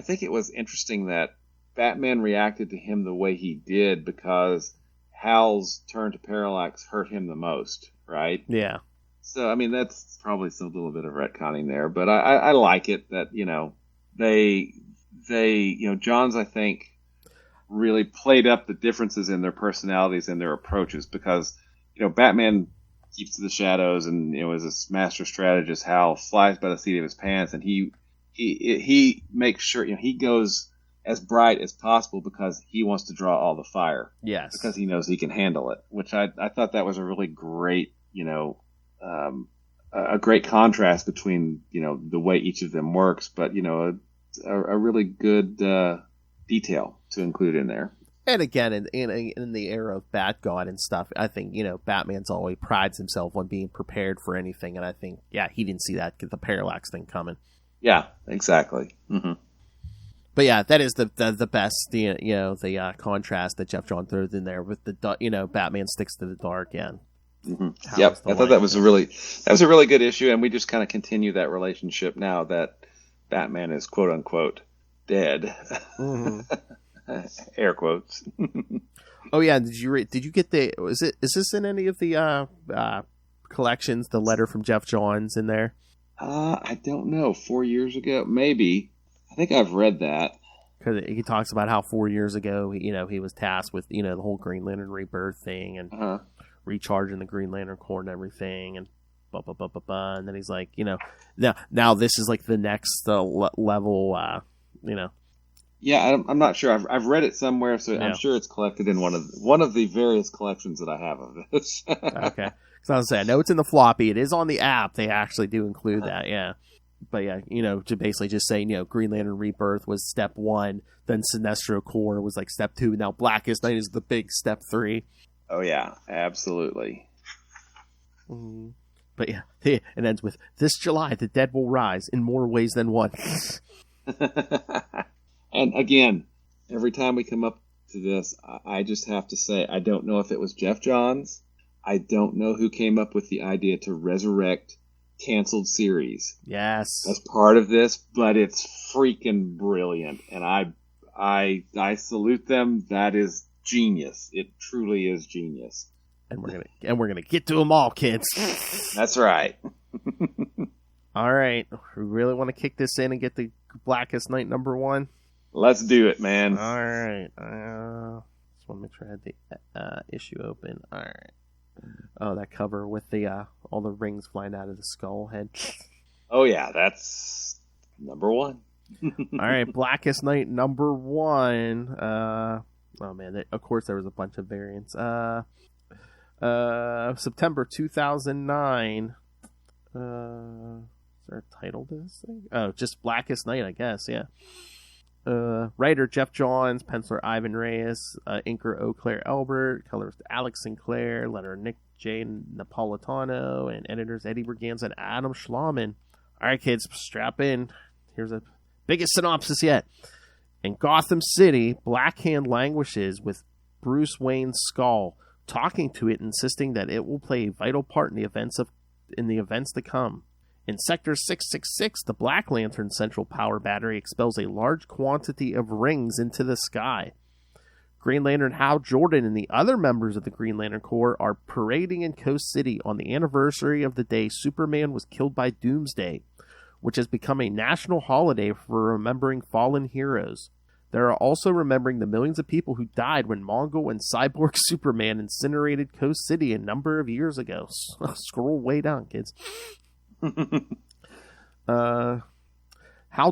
think it was interesting that Batman reacted to him the way he did because Hal's turn to Parallax hurt him the most, right? Yeah. So, I mean, that's probably a little bit of retconning there, but I like it that, they John's, I think, really played up the differences in their personalities and their approaches because, Batman keeps to the shadows and, is a master strategist. Hal flies by the seat of his pants, and he makes sure, he goes as bright as possible because he wants to draw all the fire. Yes. Because he knows he can handle it, which I thought that was a really great, a great contrast between, the way each of them works, but, a really good detail to include in there. And again, in the era of Bat God and stuff, I think, Batman's always prides himself on being prepared for anything. And I think, he didn't see the Parallax thing coming. Yeah, exactly. Mm-hmm. But yeah, that is the best, the contrast that Jeff John throws in there with the, Batman sticks to the dark. Yeah, Mm-hmm. Yep, I thought that was a really good issue, and we just kind of continue that relationship now that Batman is quote unquote dead. Mm-hmm. Air quotes. Oh yeah, did you get is this in any of the collections? The letter from Jeff Johns in there? I don't know. 4 years ago, maybe. I think I've read that. Because he talks about how 4 years ago, he was tasked with, the whole Green Lantern rebirth thing and recharging the Green Lantern Corps and everything, and blah, blah, blah, blah, blah. And then he's like, now this is like the next level, Yeah, I'm not sure. I've read it somewhere, so I'm sure it's collected in one of the various collections that I have of this. Okay. So I was saying, I know it's in the floppy. It is on the app. They actually do include that, yeah. But yeah, to basically just say, Green Lantern Rebirth was step 1, then Sinestro Corps was like step 2, now Blackest Night is the big step 3. Oh yeah, absolutely. Mm-hmm. But yeah, it ends with, this July the dead will rise in more ways than one. And again, every time we come up to this, I just have to say, I don't know if it was Jeff Johns. I don't know who came up with the idea to resurrect canceled series. Yes. As part of this, but it's freaking brilliant. And I salute them. That is genius. It truly is genius. And we're gonna get to them all, kids. That's right. All right. We really want to kick this in and get the Blackest Night #1? Let's do it, man. All right. Just want to make sure I had the issue open. All right. Oh, that cover with the all the rings flying out of the skull head. Oh yeah, that's #1. All right, Blackest Night #1. Oh man, of course there was a bunch of variants. September 2009. Is there a title to this thing? Oh, just Blackest Night, I guess. Yeah. Writer Jeff Johns, penciler Ivan Reyes, inker Eau Claire Albert, colorist Alex Sinclair, letterer Nick J. Napolitano, and editors Eddie Berganza and Adam Schlauman. All right, kids, strap in. Here's the biggest synopsis yet. In Gotham City, Black Hand languishes with Bruce Wayne's skull, talking to it, insisting that it will play a vital part in the events to come. In Sector 666, the Black Lantern Central Power Battery expels a large quantity of rings into the sky. Green Lantern Hal Jordan and the other members of the Green Lantern Corps are parading in Coast City on the anniversary of the day Superman was killed by Doomsday, which has become a national holiday for remembering fallen heroes. They are also remembering the millions of people who died when Mongul and Cyborg Superman incinerated Coast City a number of years ago. Scroll way down, kids. Hal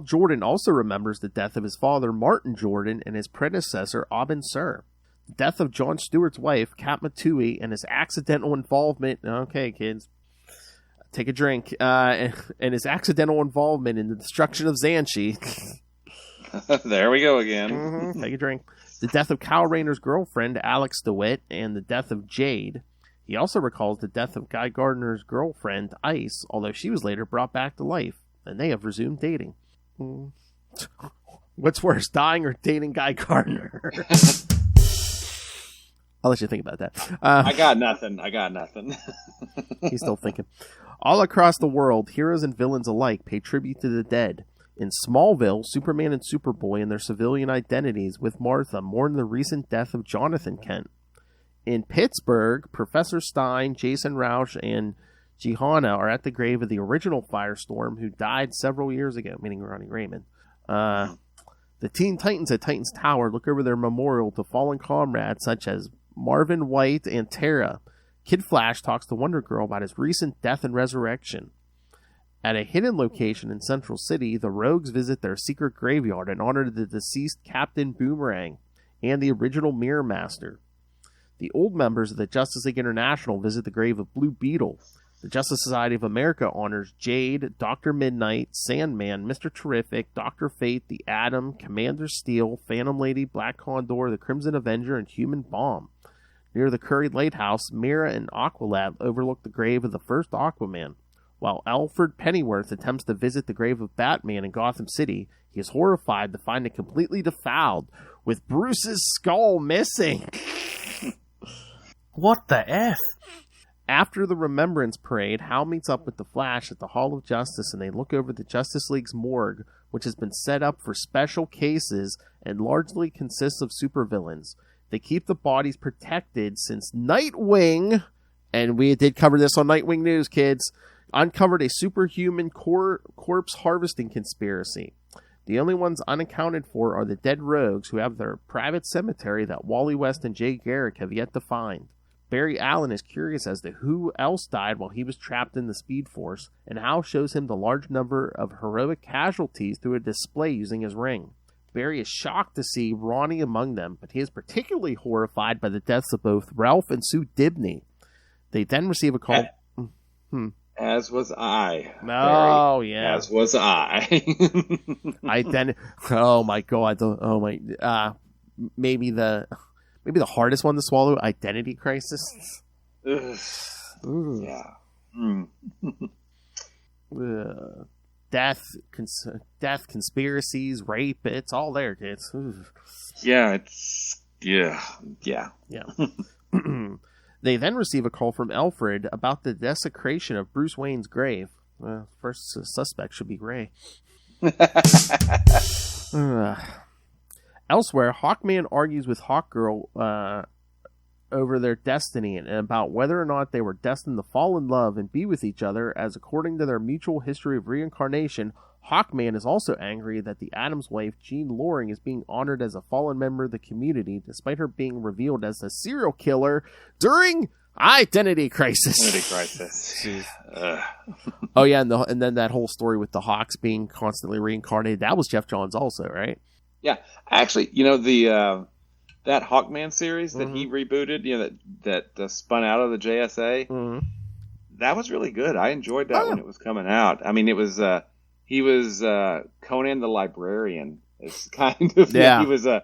Jordan also remembers the death of his father, Martin Jordan, and his predecessor, Aubin Sur. The death of John Stewart's wife, Katma Tui, and his accidental involvement... Okay, kids. Take a drink. And his accidental involvement in the destruction of Xanshi. There we go again. Mm-hmm. Take a drink. The death of Kyle Rayner's girlfriend, Alex DeWitt, and the death of Jade. He also recalls the death of Guy Gardner's girlfriend, Ice, although she was later brought back to life, and they have resumed dating. What's worse, dying or dating Guy Gardner? I'll let you think about that. I got nothing. He's still thinking. All across the world, heroes and villains alike pay tribute to the dead. In Smallville, Superman and Superboy in their civilian identities with Martha mourn the recent death of Jonathan Kent. In Pittsburgh, Professor Stein, Jason Rausch, and Jihanna are at the grave of the original Firestorm who died several years ago, meaning Ronnie Raymond. The Teen Titans at Titans Tower look over their memorial to fallen comrades such as Marvin White and Tara. Kid Flash talks to Wonder Girl about his recent death and resurrection. At a hidden location in Central City, the Rogues visit their secret graveyard in honor of the deceased Captain Boomerang and the original Mirror Master. The old members of the Justice League International visit the grave of Blue Beetle. The Justice Society of America honors Jade, Dr. Midnight, Sandman, Mr. Terrific, Dr. Fate, the Atom, Commander Steel, Phantom Lady, Black Condor, the Crimson Avenger, and Human Bomb. Near the Curry Lighthouse, Mira and Aqualad overlook the grave of the first Aquaman. While Alfred Pennyworth attempts to visit the grave of Batman in Gotham City, he is horrified to find it completely defiled, with Bruce's skull missing. What the F? After the Remembrance Parade, Hal meets up with the Flash at the Hall of Justice, and they look over the Justice League's morgue, which has been set up for special cases and largely consists of supervillains. They keep the bodies protected since Nightwing, and we did cover this on Nightwing News, kids, uncovered a superhuman corpse harvesting conspiracy. The only ones unaccounted for are the dead rogues who have their private cemetery that Wally West and Jay Garrick have yet to find. Barry Allen is curious as to who else died while he was trapped in the Speed Force, and Hal shows him the large number of heroic casualties through a display using his ring. Barry is shocked to see Ronnie among them, but he is particularly horrified by the deaths of both Ralph and Sue Dibney. They then receive a call... As was I. Oh, Barry. yeah. As was I. Oh, my God. Maybe the hardest one to swallow, Identity Crisis. Ugh. Yeah. Death, conspiracies, rape, it's all there, kids. Yeah. They then receive a call from Alfred about the desecration of Bruce Wayne's grave. First suspect should be Ray. Elsewhere, Hawkman argues with Hawkgirl over their destiny and about whether or not they were destined to fall in love and be with each other, as according to their mutual history of reincarnation, Hawkman is also angry that the Atom's wife, Jean Loring, is being honored as a fallen member of the community, despite her being revealed as a serial killer during Identity Crisis. Oh, yeah, and then that whole story with the Hawks being constantly reincarnated, that was Jeff Johns also, right? Yeah. Actually, that Hawkman series that he rebooted, that spun out of the JSA, that was really good. I enjoyed that when it was coming out. I mean, it was... he was Conan the Librarian. It's kind of he was an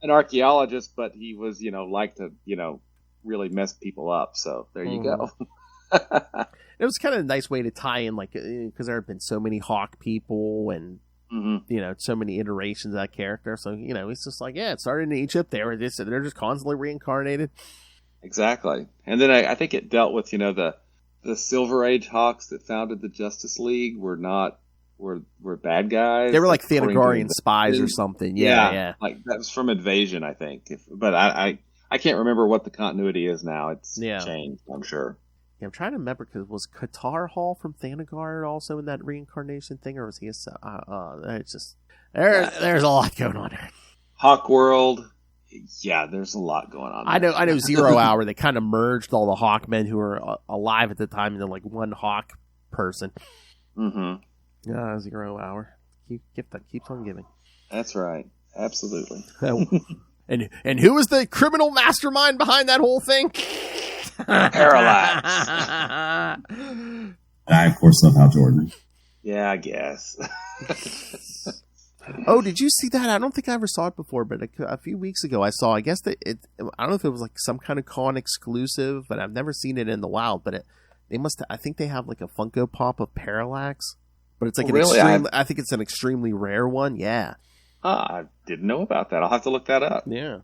archaeologist, but he was liked to really mess people up. So there you go. It was kind of a nice way to tie in, because there have been so many Hawk people and so many iterations of that character. So it's just it started in Egypt. They're just constantly reincarnated. Exactly, and then I think it dealt with the Silver Age Hawks that founded the Justice League were bad guys. They were like Thanagarian spies or something. Yeah. Like that was from Invasion, I think. But I can't remember what the continuity is now. It's changed, I'm sure. Yeah, I'm trying to remember, because was Qatar Hall from Thanagar also in that reincarnation thing, or was he it's just there's a lot going on there. Hawk World. Yeah, there's a lot going on there. I know 0 Hour, they kind of merged all the Hawkmen who were alive at the time into one Hawk person. Yeah, 0 Hour. Gift that keeps on giving. That's right. Absolutely. And who was the criminal mastermind behind that whole thing? Parallax. I, of course, love Hal Jordan. Yeah, I guess. Oh, did you see that? I don't think I ever saw it before, but a few weeks ago I saw. I guess I don't know if it was some kind of con exclusive, but I've never seen it in the wild. But they must. I think they have a Funko Pop of Parallax, but it's I think it's an extremely rare one. Yeah. I didn't know about that. I'll have to look that up. Yeah.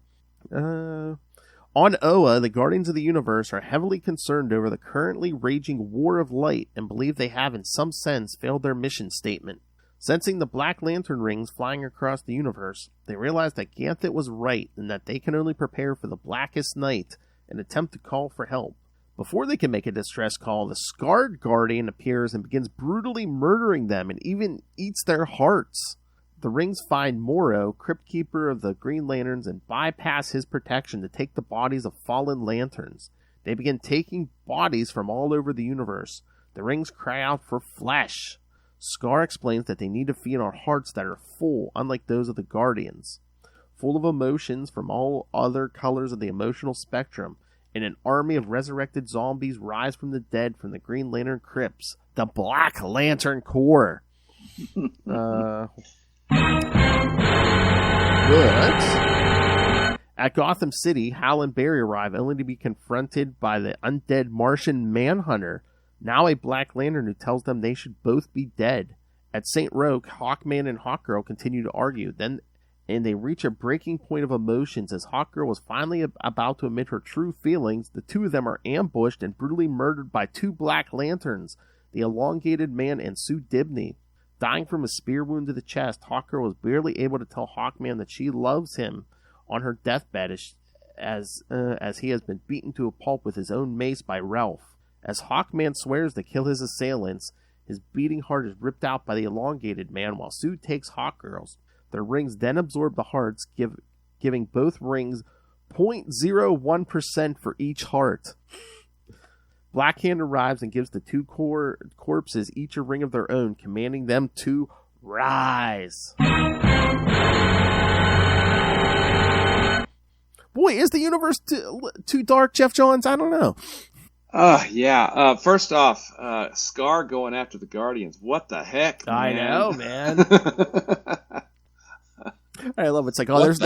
On Oa, the Guardians of the Universe are heavily concerned over the currently raging War of Light and believe they have, in some sense, failed their mission statement. Sensing the Black Lantern rings flying across the universe, they realize that Ganthet was right and that they can only prepare for the Blackest Night and attempt to call for help. Before they can make a distress call, the Scarred Guardian appears and begins brutally murdering them and even eats their hearts. The rings find Morrow, Crypt Keeper of the Green Lanterns, and bypass his protection to take the bodies of fallen lanterns. They begin taking bodies from all over the universe. The rings cry out for flesh. Scar explains that they need to feed on hearts that are full, unlike those of the Guardians. Full of emotions from all other colors of the emotional spectrum, and an army of resurrected zombies rise from the dead from the Green Lantern crypts. The Black Lantern Corps. At Gotham City, Hal and Barry arrive only to be confronted by the undead Martian Manhunter, now a Black Lantern who tells them they should both be dead. At St. Roque, Hawkman and Hawkgirl continue to argue, then and they reach a breaking point of emotions as Hawkgirl was finally about to admit her true feelings. The two of them are ambushed and brutally murdered by two Black Lanterns, the Elongated Man and Sue Dibney. Dying from a spear wound to the chest, Hawkgirl was barely able to tell Hawkman that she loves him on her deathbed as he has been beaten to a pulp with his own mace by Ralph. As Hawkman swears to kill his assailants, his beating heart is ripped out by the Elongated Man while Sue takes Hawkgirl's. Their rings then absorb the hearts, giving both rings 0.01% for each heart. Blackhand arrives and gives the two corpses each a ring of their own, commanding them to rise. Boy, is the universe too dark, Jeff Johns? I don't know. Yeah. First off, Scar going after the Guardians. What the heck, man? I know, man. I love it. It's like, oh, there's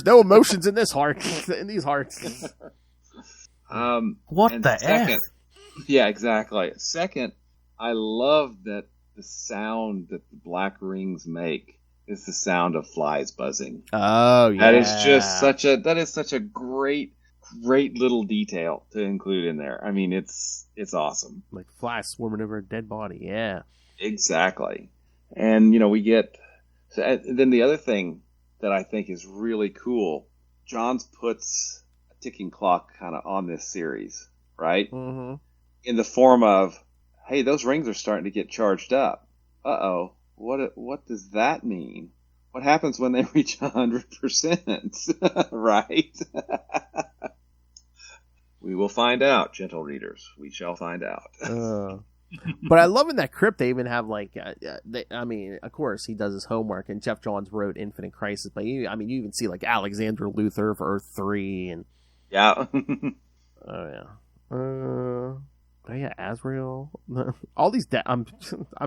no emotions in this heart, in these hearts. What the F? Yeah, exactly. Second, I love that the sound that the black rings make is the sound of flies buzzing. Oh, yeah. That is just such a great little detail to include in there. I mean, it's awesome. Like flies swarming over a dead body. Yeah. Exactly. And, we get... then the other thing that I think is really cool, Johns puts a ticking clock kind of on this series, right? Mm-hmm. In the form of, hey, those rings are starting to get charged up. Uh-oh. What does that mean? What happens when they reach 100%? Right? We will find out, gentle readers. We shall find out. But I love in that crypt they even have like, of course he does his homework, and Jeff Johns wrote Infinite Crisis, but you even see like Alexander Luthor for Earth 3, and yeah, Azrael, all these I'm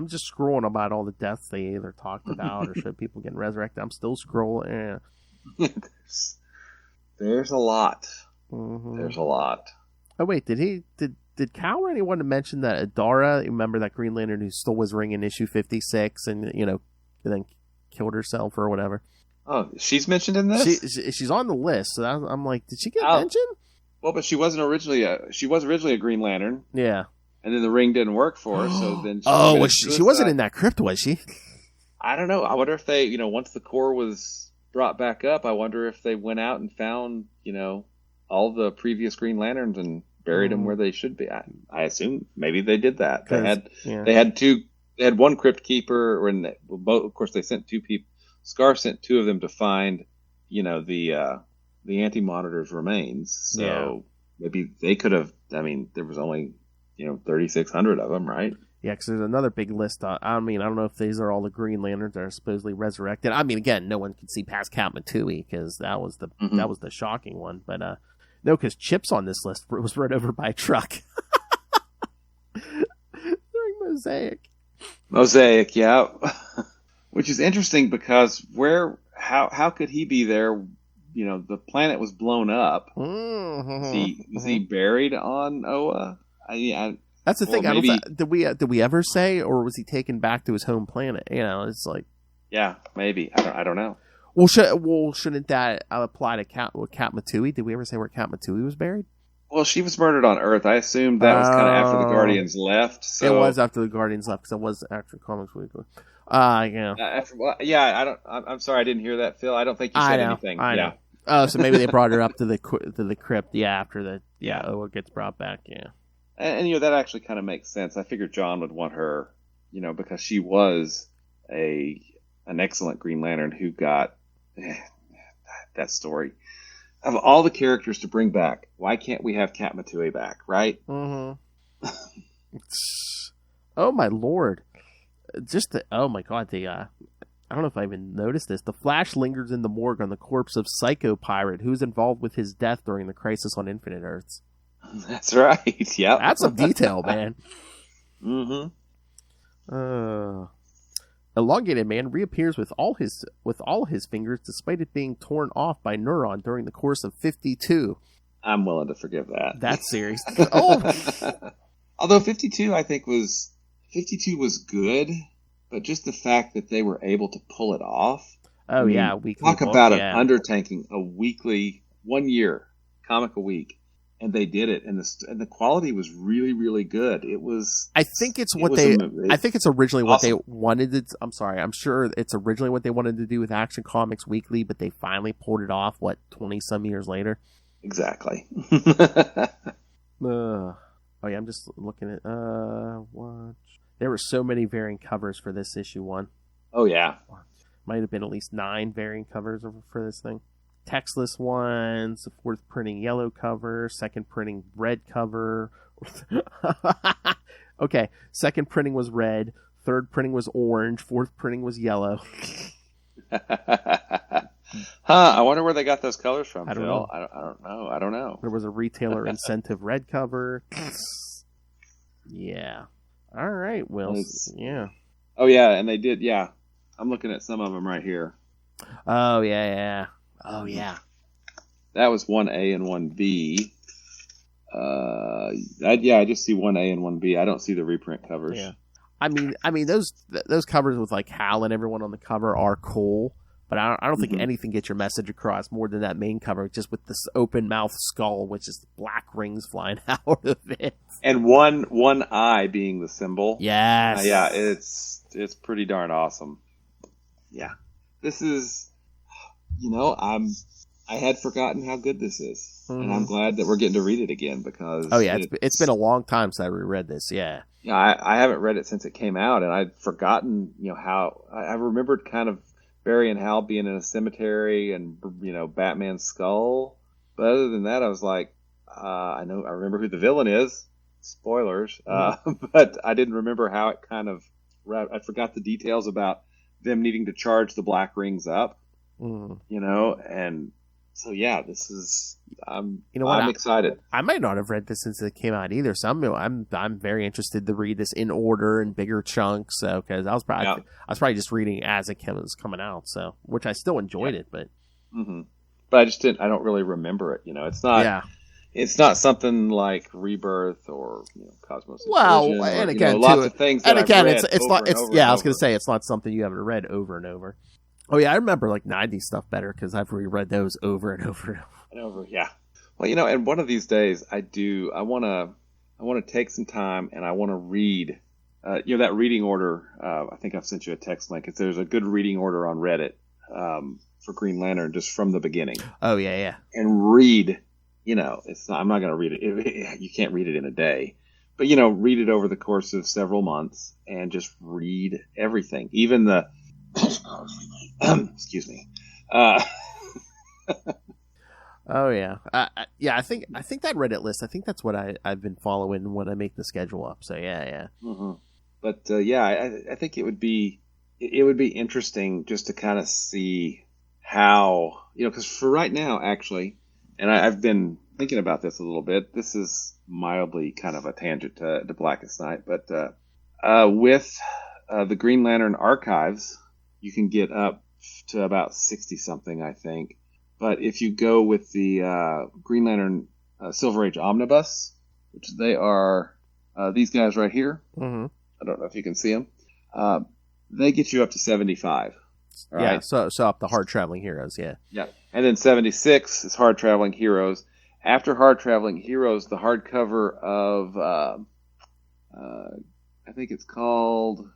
just scrolling about all the deaths they either talked about or showed people getting resurrected. I'm still scrolling. There's a lot. Mm-hmm. There's a lot. Oh wait, did Cal really want to mention that Adara, remember that Green Lantern who stole his ring in issue 56 and then killed herself or whatever? Oh, she's mentioned in this? She's on the list, so I'm like, did she get mentioned? Well, but she was originally a Green Lantern. Yeah. And then the ring didn't work for her, so then she wasn't in that crypt, was she? I don't know. I wonder if they, once the core was brought back up, I wonder if they went out and found, all the previous Green Lanterns and buried them where they should be. I assume maybe they did that. They had one crypt keeper, and both. Of course, they sent two people. Scar sent two of them to find, the Anti-Monitor's remains. So maybe they could have. I mean, there was only 3,600 of them, right? Yeah, because there's another big list. I don't know if these are all the Green Lanterns that are supposedly resurrected. I mean, again, no one could see past Cat Matui because that was the shocking one, but. No, because Chip's on this list was run over by a truck during Mosaic. Yeah. Which is interesting because how could he be there? The planet was blown up. Mm-hmm. Was he buried on Oa? That's the thing. Maybe, did we ever say, or was he taken back to his home planet? It's like, yeah, maybe. I don't know. Well, shouldn't that apply to Kat Matui? Did we ever say where Kat Matui was buried? Well, she was murdered on Earth. I assumed that was kind of after the Guardians left. So. It was after the Guardians left because it was after Comics Weekly. I'm sorry, I didn't hear that, Phil. I don't think you said anything. I know. Oh, so maybe they brought her up to the crypt. Yeah, after Oa gets brought back. Yeah, and that actually kind of makes sense. I figured John would want her, because she was an excellent Green Lantern who got. That story of all the characters to bring back. Why can't we have Kat Matui back? Right? Mm-hmm. Oh my lord! Oh my god! I don't know if I even noticed this. The Flash lingers in the morgue on the corpse of Psycho Pirate, who's involved with his death during the Crisis on Infinite Earths. That's right. Yeah, that's some detail, man. Mm-hmm. Elongated Man reappears with all his fingers, despite it being torn off by Neuron during the course of 52. I'm willing to forgive that. That series. Oh, although 52, I think was good, but just the fact that they were able to pull it off. Oh, yeah. Weekly Talk book, about yeah. undertaking a weekly, 1 year comic a week. And they did it, and the quality was really, really good. It was. I think it's what I think it's originally what they wanted to. I'm sorry. I'm sure it's originally what they wanted to do with Action Comics Weekly, but they finally pulled it off. 20 some years later. Exactly. Oh yeah, I'm just looking at what. There were so many variant covers for this issue 1. Oh yeah. Might have been at least 9 variant covers for this thing. Textless ones, the 4th printing yellow cover, 2nd printing red cover. Okay, 2nd printing was red, 3rd printing was orange, 4th printing was yellow. I wonder where they got those colors from, I don't Phil. know. I don't know. There was a retailer incentive red cover. Yeah. All right, Will. Yeah. Oh yeah, and they did. Yeah, I'm looking at some of them right here. Oh yeah. Oh yeah. That was 1A and 1B. I just see 1A and 1B. I don't see the reprint covers. Yeah. I mean those covers with like Hal and everyone on the cover are cool, but I don't think anything gets your message across more than that main cover, just with this open mouth skull, which is black rings flying out of it, and one eye being the symbol. Yes. Yeah, it's pretty darn awesome. Yeah, this is. I had forgotten how good this is, and I'm glad that we're getting to read it again because. Oh yeah, it's been a long time since I reread this. Yeah. Yeah, I haven't read it since it came out, and I'd forgotten, how I remembered kind of Barry and Hal being in a cemetery, and Batman's skull. But other than that, I was like, I remember who the villain is. Spoilers, but I didn't remember how it kind of. I forgot the details about them needing to charge the black rings up. And so yeah, this is I'm excited. I might not have read this since it came out either, so I'm very interested to read this in order in bigger chunks. So because I was probably just reading as it was coming out, so which I still enjoyed it, but but I just didn't. I don't really remember it. It's not. Yeah. It's not something like Rebirth or Cosmos. Well, and again, lots of things. And again, it's not. I was going to say it's not something you haven't read over and over. Oh yeah, I remember like 90s stuff better because I've reread those over and over and over. Yeah. Well, and one of these days I want to take some time and I want to read. That reading order. I think I've sent you a text link. There's a good reading order on Reddit for Green Lantern just from the beginning. Oh yeah. And read. It's not. I'm not going to read it. You can't read it in a day. But read it over the course of several months and just read everything, even the. Excuse me. Oh yeah, I think that Reddit list. I think that's what I've been following when I make the schedule up. So yeah. But I think it would be interesting just to kind of see how because for right now actually, and I've been thinking about this a little bit. This is mildly kind of a tangent to Blackest Night, but with the Green Lantern archives. You can get up to about 60-something, I think. But if you go with the Green Lantern Silver Age Omnibus, which they are these guys right here. I don't know if you can see them. They get you up to 75. Yeah, right? so up to Hard Traveling Heroes, yeah. Yeah, and then 76 is Hard Traveling Heroes. After Hard Traveling Heroes, the hardcover of, I think it's called...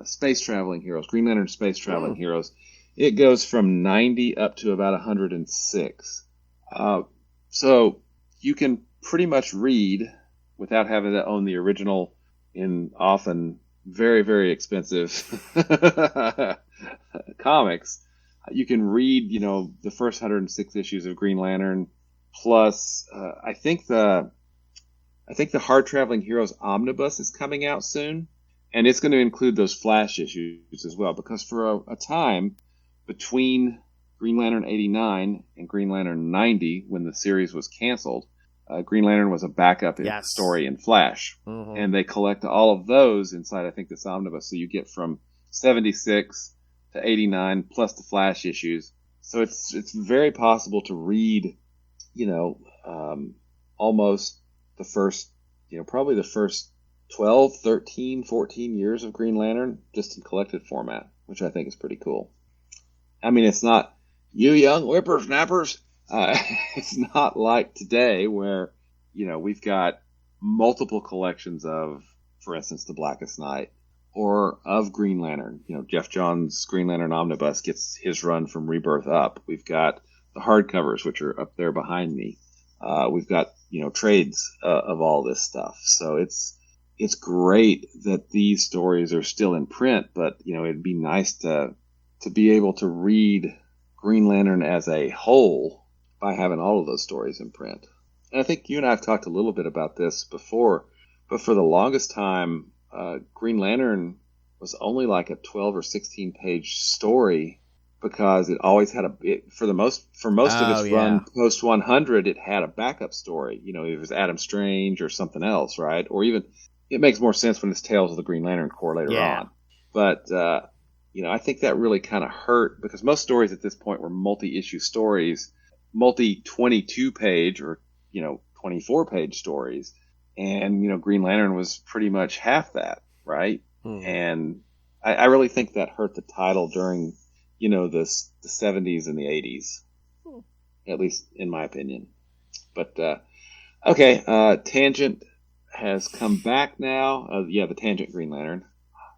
Space Traveling Heroes, Green Lantern Space Traveling Heroes. It goes from 90 up to about 106. So you can pretty much read without having to own the original in often very, very expensive comics. You can read, the first 106 issues of Green Lantern, plus I think the Hard Traveling Heroes Omnibus is coming out soon. And it's going to include those Flash issues as well, because for a time between Green Lantern 89 and Green Lantern 90, when the series was canceled, Green Lantern was a backup story in Flash. And they collect all of those inside, I think, this omnibus. So you get from 76 to 89 plus the Flash issues. So it's very possible to read, almost the first, probably the first 12, 13, 14 years of Green Lantern just in collected format, which I think is pretty cool. I mean, it's not you young whippersnappers. It's not like today where, we've got multiple collections of, for instance, The Blackest Night or of Green Lantern. Jeff Johns' Green Lantern Omnibus gets his run from Rebirth up. We've got the hardcovers, which are up there behind me. We've got, trades of all this stuff. So it's great that these stories are still in print, but, it'd be nice to be able to read Green Lantern as a whole by having all of those stories in print. And I think you and I have talked a little bit about this before, but for the longest time, Green Lantern was only like a 12 or 16 page story because it always had for most of its run post 100, it had a backup story. It was Adam Strange or something else, right? Or even it makes more sense when it's Tales of the Green Lantern Corps later on. But, I think that really kind of hurt because most stories at this point were multi-issue stories, multi-22 page or, 24 page stories. And, Green Lantern was pretty much half that, right? And I really think that hurt the title during, the 70s and the 80s, at least in my opinion. But, okay, Tangent has come back now. The Tangent Green Lantern.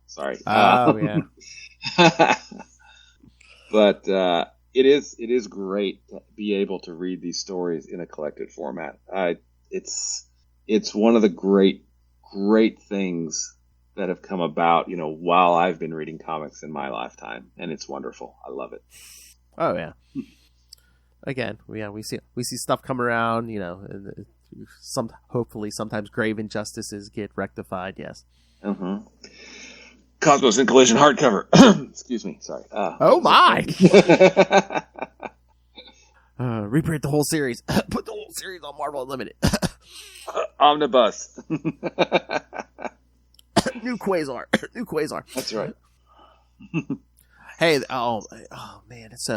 Sorry. Oh, yeah. But it is great to be able to read these stories in a collected format. It's one of the great things that have come about, while I've been reading comics in my lifetime, and it's wonderful. I love it. Oh yeah. Again, we see stuff come around, hopefully sometimes grave injustices get rectified. Yes. Mm-hmm. Cosmos in Collision hardcover. Excuse me. Sorry. Oh my! Reprint the whole series. Put the whole series on Marvel Unlimited. Omnibus. New Quasar. New Quasar. That's right. Hey, oh man, it's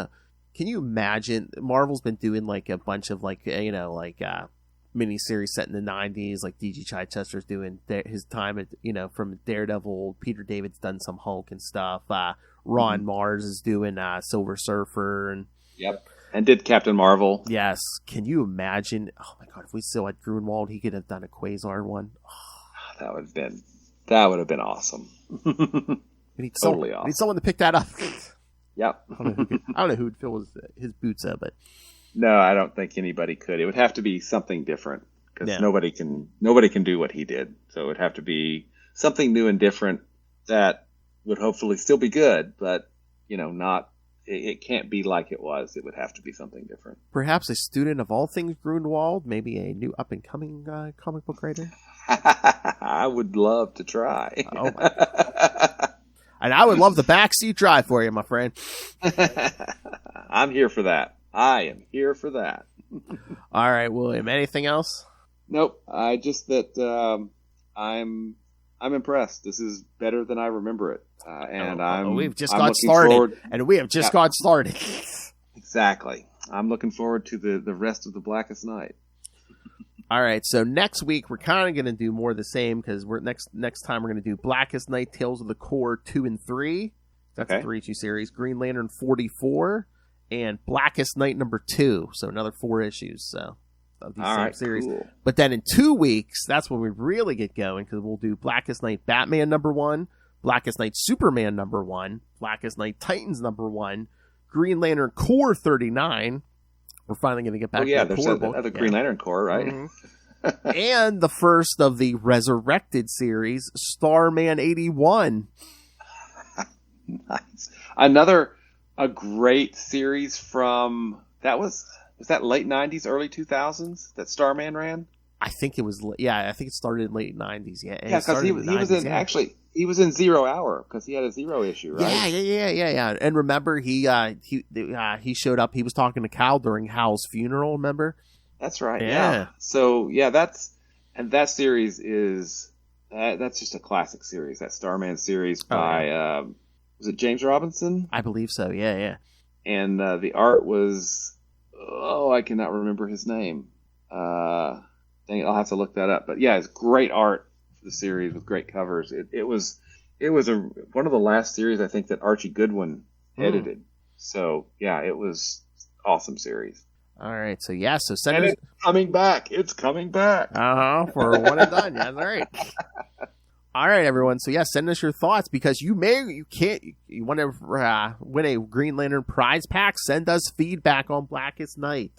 can you imagine? Marvel's been doing like a bunch of miniseries set in the 90s, like D.G. Chichester's doing his time at, from Daredevil. Peter David's done some Hulk and stuff. Ron Mars is doing Silver Surfer and and did Captain Marvel. Yes. Can you imagine? Oh my God, if we still had Grunwald, he could have done a Quasar one. Oh. That would have been awesome. We need someone to pick that up. Yep. I don't know who would fill his boots up, but no, I don't think anybody could. It would have to be something different because nobody can do what he did. So it would have to be something new and different that would hopefully still be good, but not. It can't be like it was. It would have to be something different. Perhaps a student of all things Grunwald, maybe a new up and coming comic book writer. I would love to try. Oh my God. And I would love the backseat drive for you, my friend. I'm here for that. I am here for that. All right, William. Anything else? Nope. I just that I'm impressed. This is better than I remember it, and we've just got started, and we have just got started. Exactly. I'm looking forward to the rest of the Blackest Night. All right, so next week we're kind of going to do more of the same because we're next time we're going to do Blackest Night, Tales of the Corps 2 and 3. That's a 3-issue series. Green Lantern 44 and Blackest Night number 2. So another 4 issues. So of these same series. Cool. But then in 2 weeks, that's when we really get going because we'll do Blackest Night Batman number 1, Blackest Night Superman number 1, Blackest Night Titans number 1, Green Lantern Corps 39. We're finally going to get back to the Corps book. The Green Lantern Corps, right? Mm-hmm. And the first of the Resurrected series, Starman 81. Nice. A great series from was that late 90s, early 2000s that Starman ran? I think it was. Yeah, I think it started in late 90s. Yeah, because he was in Zero Hour because he had a Zero issue, right? Yeah. And remember, he showed up. He was talking to Cal during Hal's funeral. Remember? That's right. Yeah. So that series is that's just a classic series. That Starman series by was it James Robinson? I believe so. Yeah. And the art was I cannot remember his name. Dang it, I'll have to look that up. But yeah, it's great art for the series with great covers. It was one of the last series I think that Archie Goodwin edited. So yeah, it was awesome series. All right, so yeah, so send And us. it's coming back. It's coming back. For one and done. Yeah, all right. All right, everyone. So yeah, send us your thoughts because you want to win a Green Lantern prize pack. Send us feedback on Blackest Night.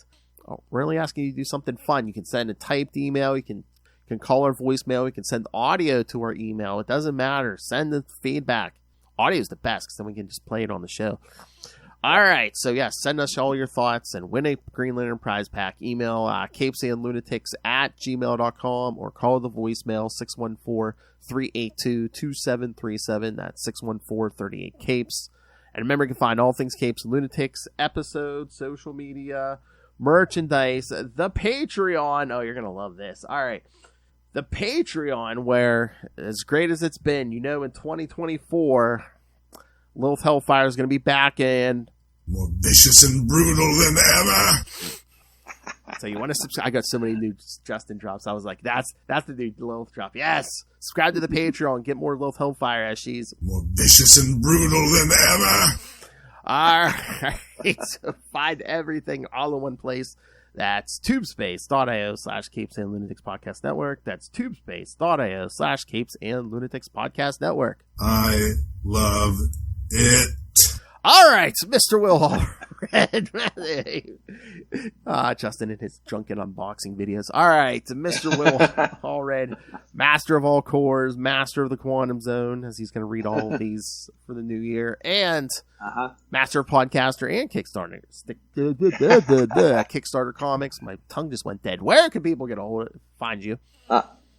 Oh, we're only asking you to do something fun. You can send a typed email. You can call our voicemail. You can send audio to our email. It doesn't matter. Send the feedback. Audio is the best because then we can just play it on the show. All right, so yeah, send us all your thoughts and win a Green Lantern prize pack. Email capesandlunatics@gmail.com or call the voicemail 614-382-2737. That's 614-38-CAPES. And remember, you can find all things Capes and Lunatics, episodes, social media, merchandise, the Patreon. Oh, you're going to love this. All right. The Patreon, where, as great as it's been, in 2024... Lilith Hellfire is going to be back in. More vicious and brutal than ever. So you want to subscribe? I got so many new Justin drops. I was like, that's the new Lilith drop. Yes. Subscribe to the Patreon. Get more Lilith Hellfire as she's more vicious and brutal than ever. All right. So find everything all in one place. That's tubespace.io/Capes and Lunatics Podcast Network. That's tubespace.io/Capes and Lunatics Podcast Network. I love it. All right, Mr. Will Allred. Justin and his drunken unboxing videos. All right, Mr. Will Allred, master of all cores, master of the Quantum Zone, as he's going to read all of these for the new year, and master of podcaster and Kickstarter. Kickstarter comics. My tongue just went dead. Where can people find you?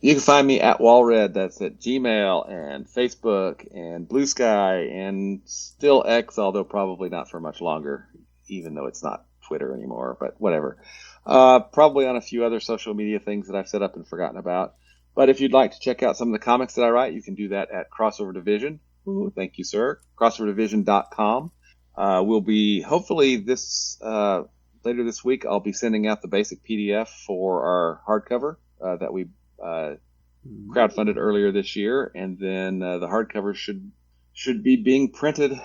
You can find me at Walred. That's at Gmail and Facebook and Blue Sky and still X, although probably not for much longer, even though it's not Twitter anymore, but whatever. Probably on a few other social media things that I've set up and forgotten about. But if you'd like to check out some of the comics that I write, you can do that at Crossover Division. Ooh, thank you, sir. CrossoverDivision.com. We'll be, hopefully later this week, I'll be sending out the basic PDF for our hardcover that we crowdfunded earlier this year, and then the hardcover should be being printed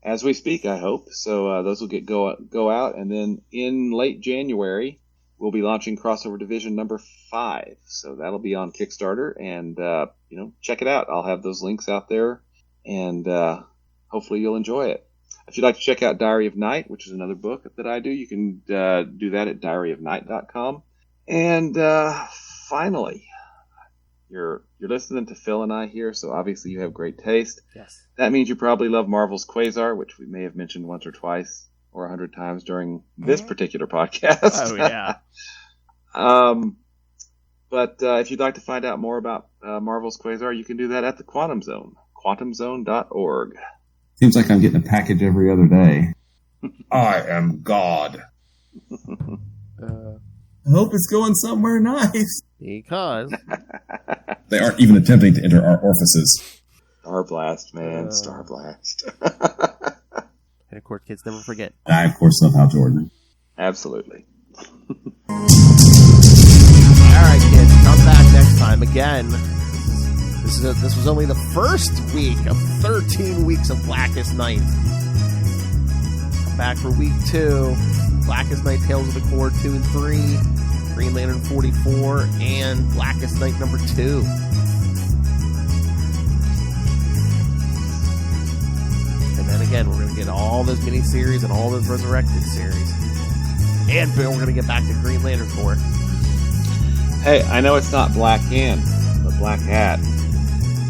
as we speak, I hope. So those will go out, and then in late January we'll be launching Crossover Division number 5. So that'll be on Kickstarter, and check it out. I'll have those links out there, and hopefully you'll enjoy it. If you'd like to check out Diary of Night, which is another book that I do, you can do that at diaryofnight.com. And finally, you're listening to Phil and I here, so obviously you have great taste. Yes. That means you probably love Marvel's Quasar, which we may have mentioned once or twice or 100 times during this particular podcast. Oh, yeah. But if you'd like to find out more about Marvel's Quasar, you can do that at the Quantum Zone, quantumzone.org. Seems like I'm getting a package every other day. I am God. I hope it's going somewhere nice. Because they aren't even attempting to enter our orifices. Star Blast, man. Star Blast. And of course, kids never forget. I, of course, love Hal Jordan. Absolutely. All right, kids. Come back next time. Again, this was only the first week of 13 weeks of Blackest Night. Come back for week 2. Blackest Night Tales of the Core 2 and 3. Green Lantern 44, and Blackest Night number 2. And then again, we're going to get all those miniseries and all those Resurrected series. And we're going to get back to Green Lantern Corps. Hey, I know it's not Black Hand, but Black Hat.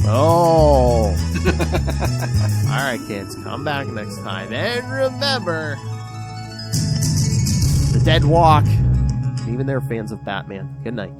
Oh. All right, kids, come back next time. And remember, the dead walk. Even they're fans of Batman. Good night.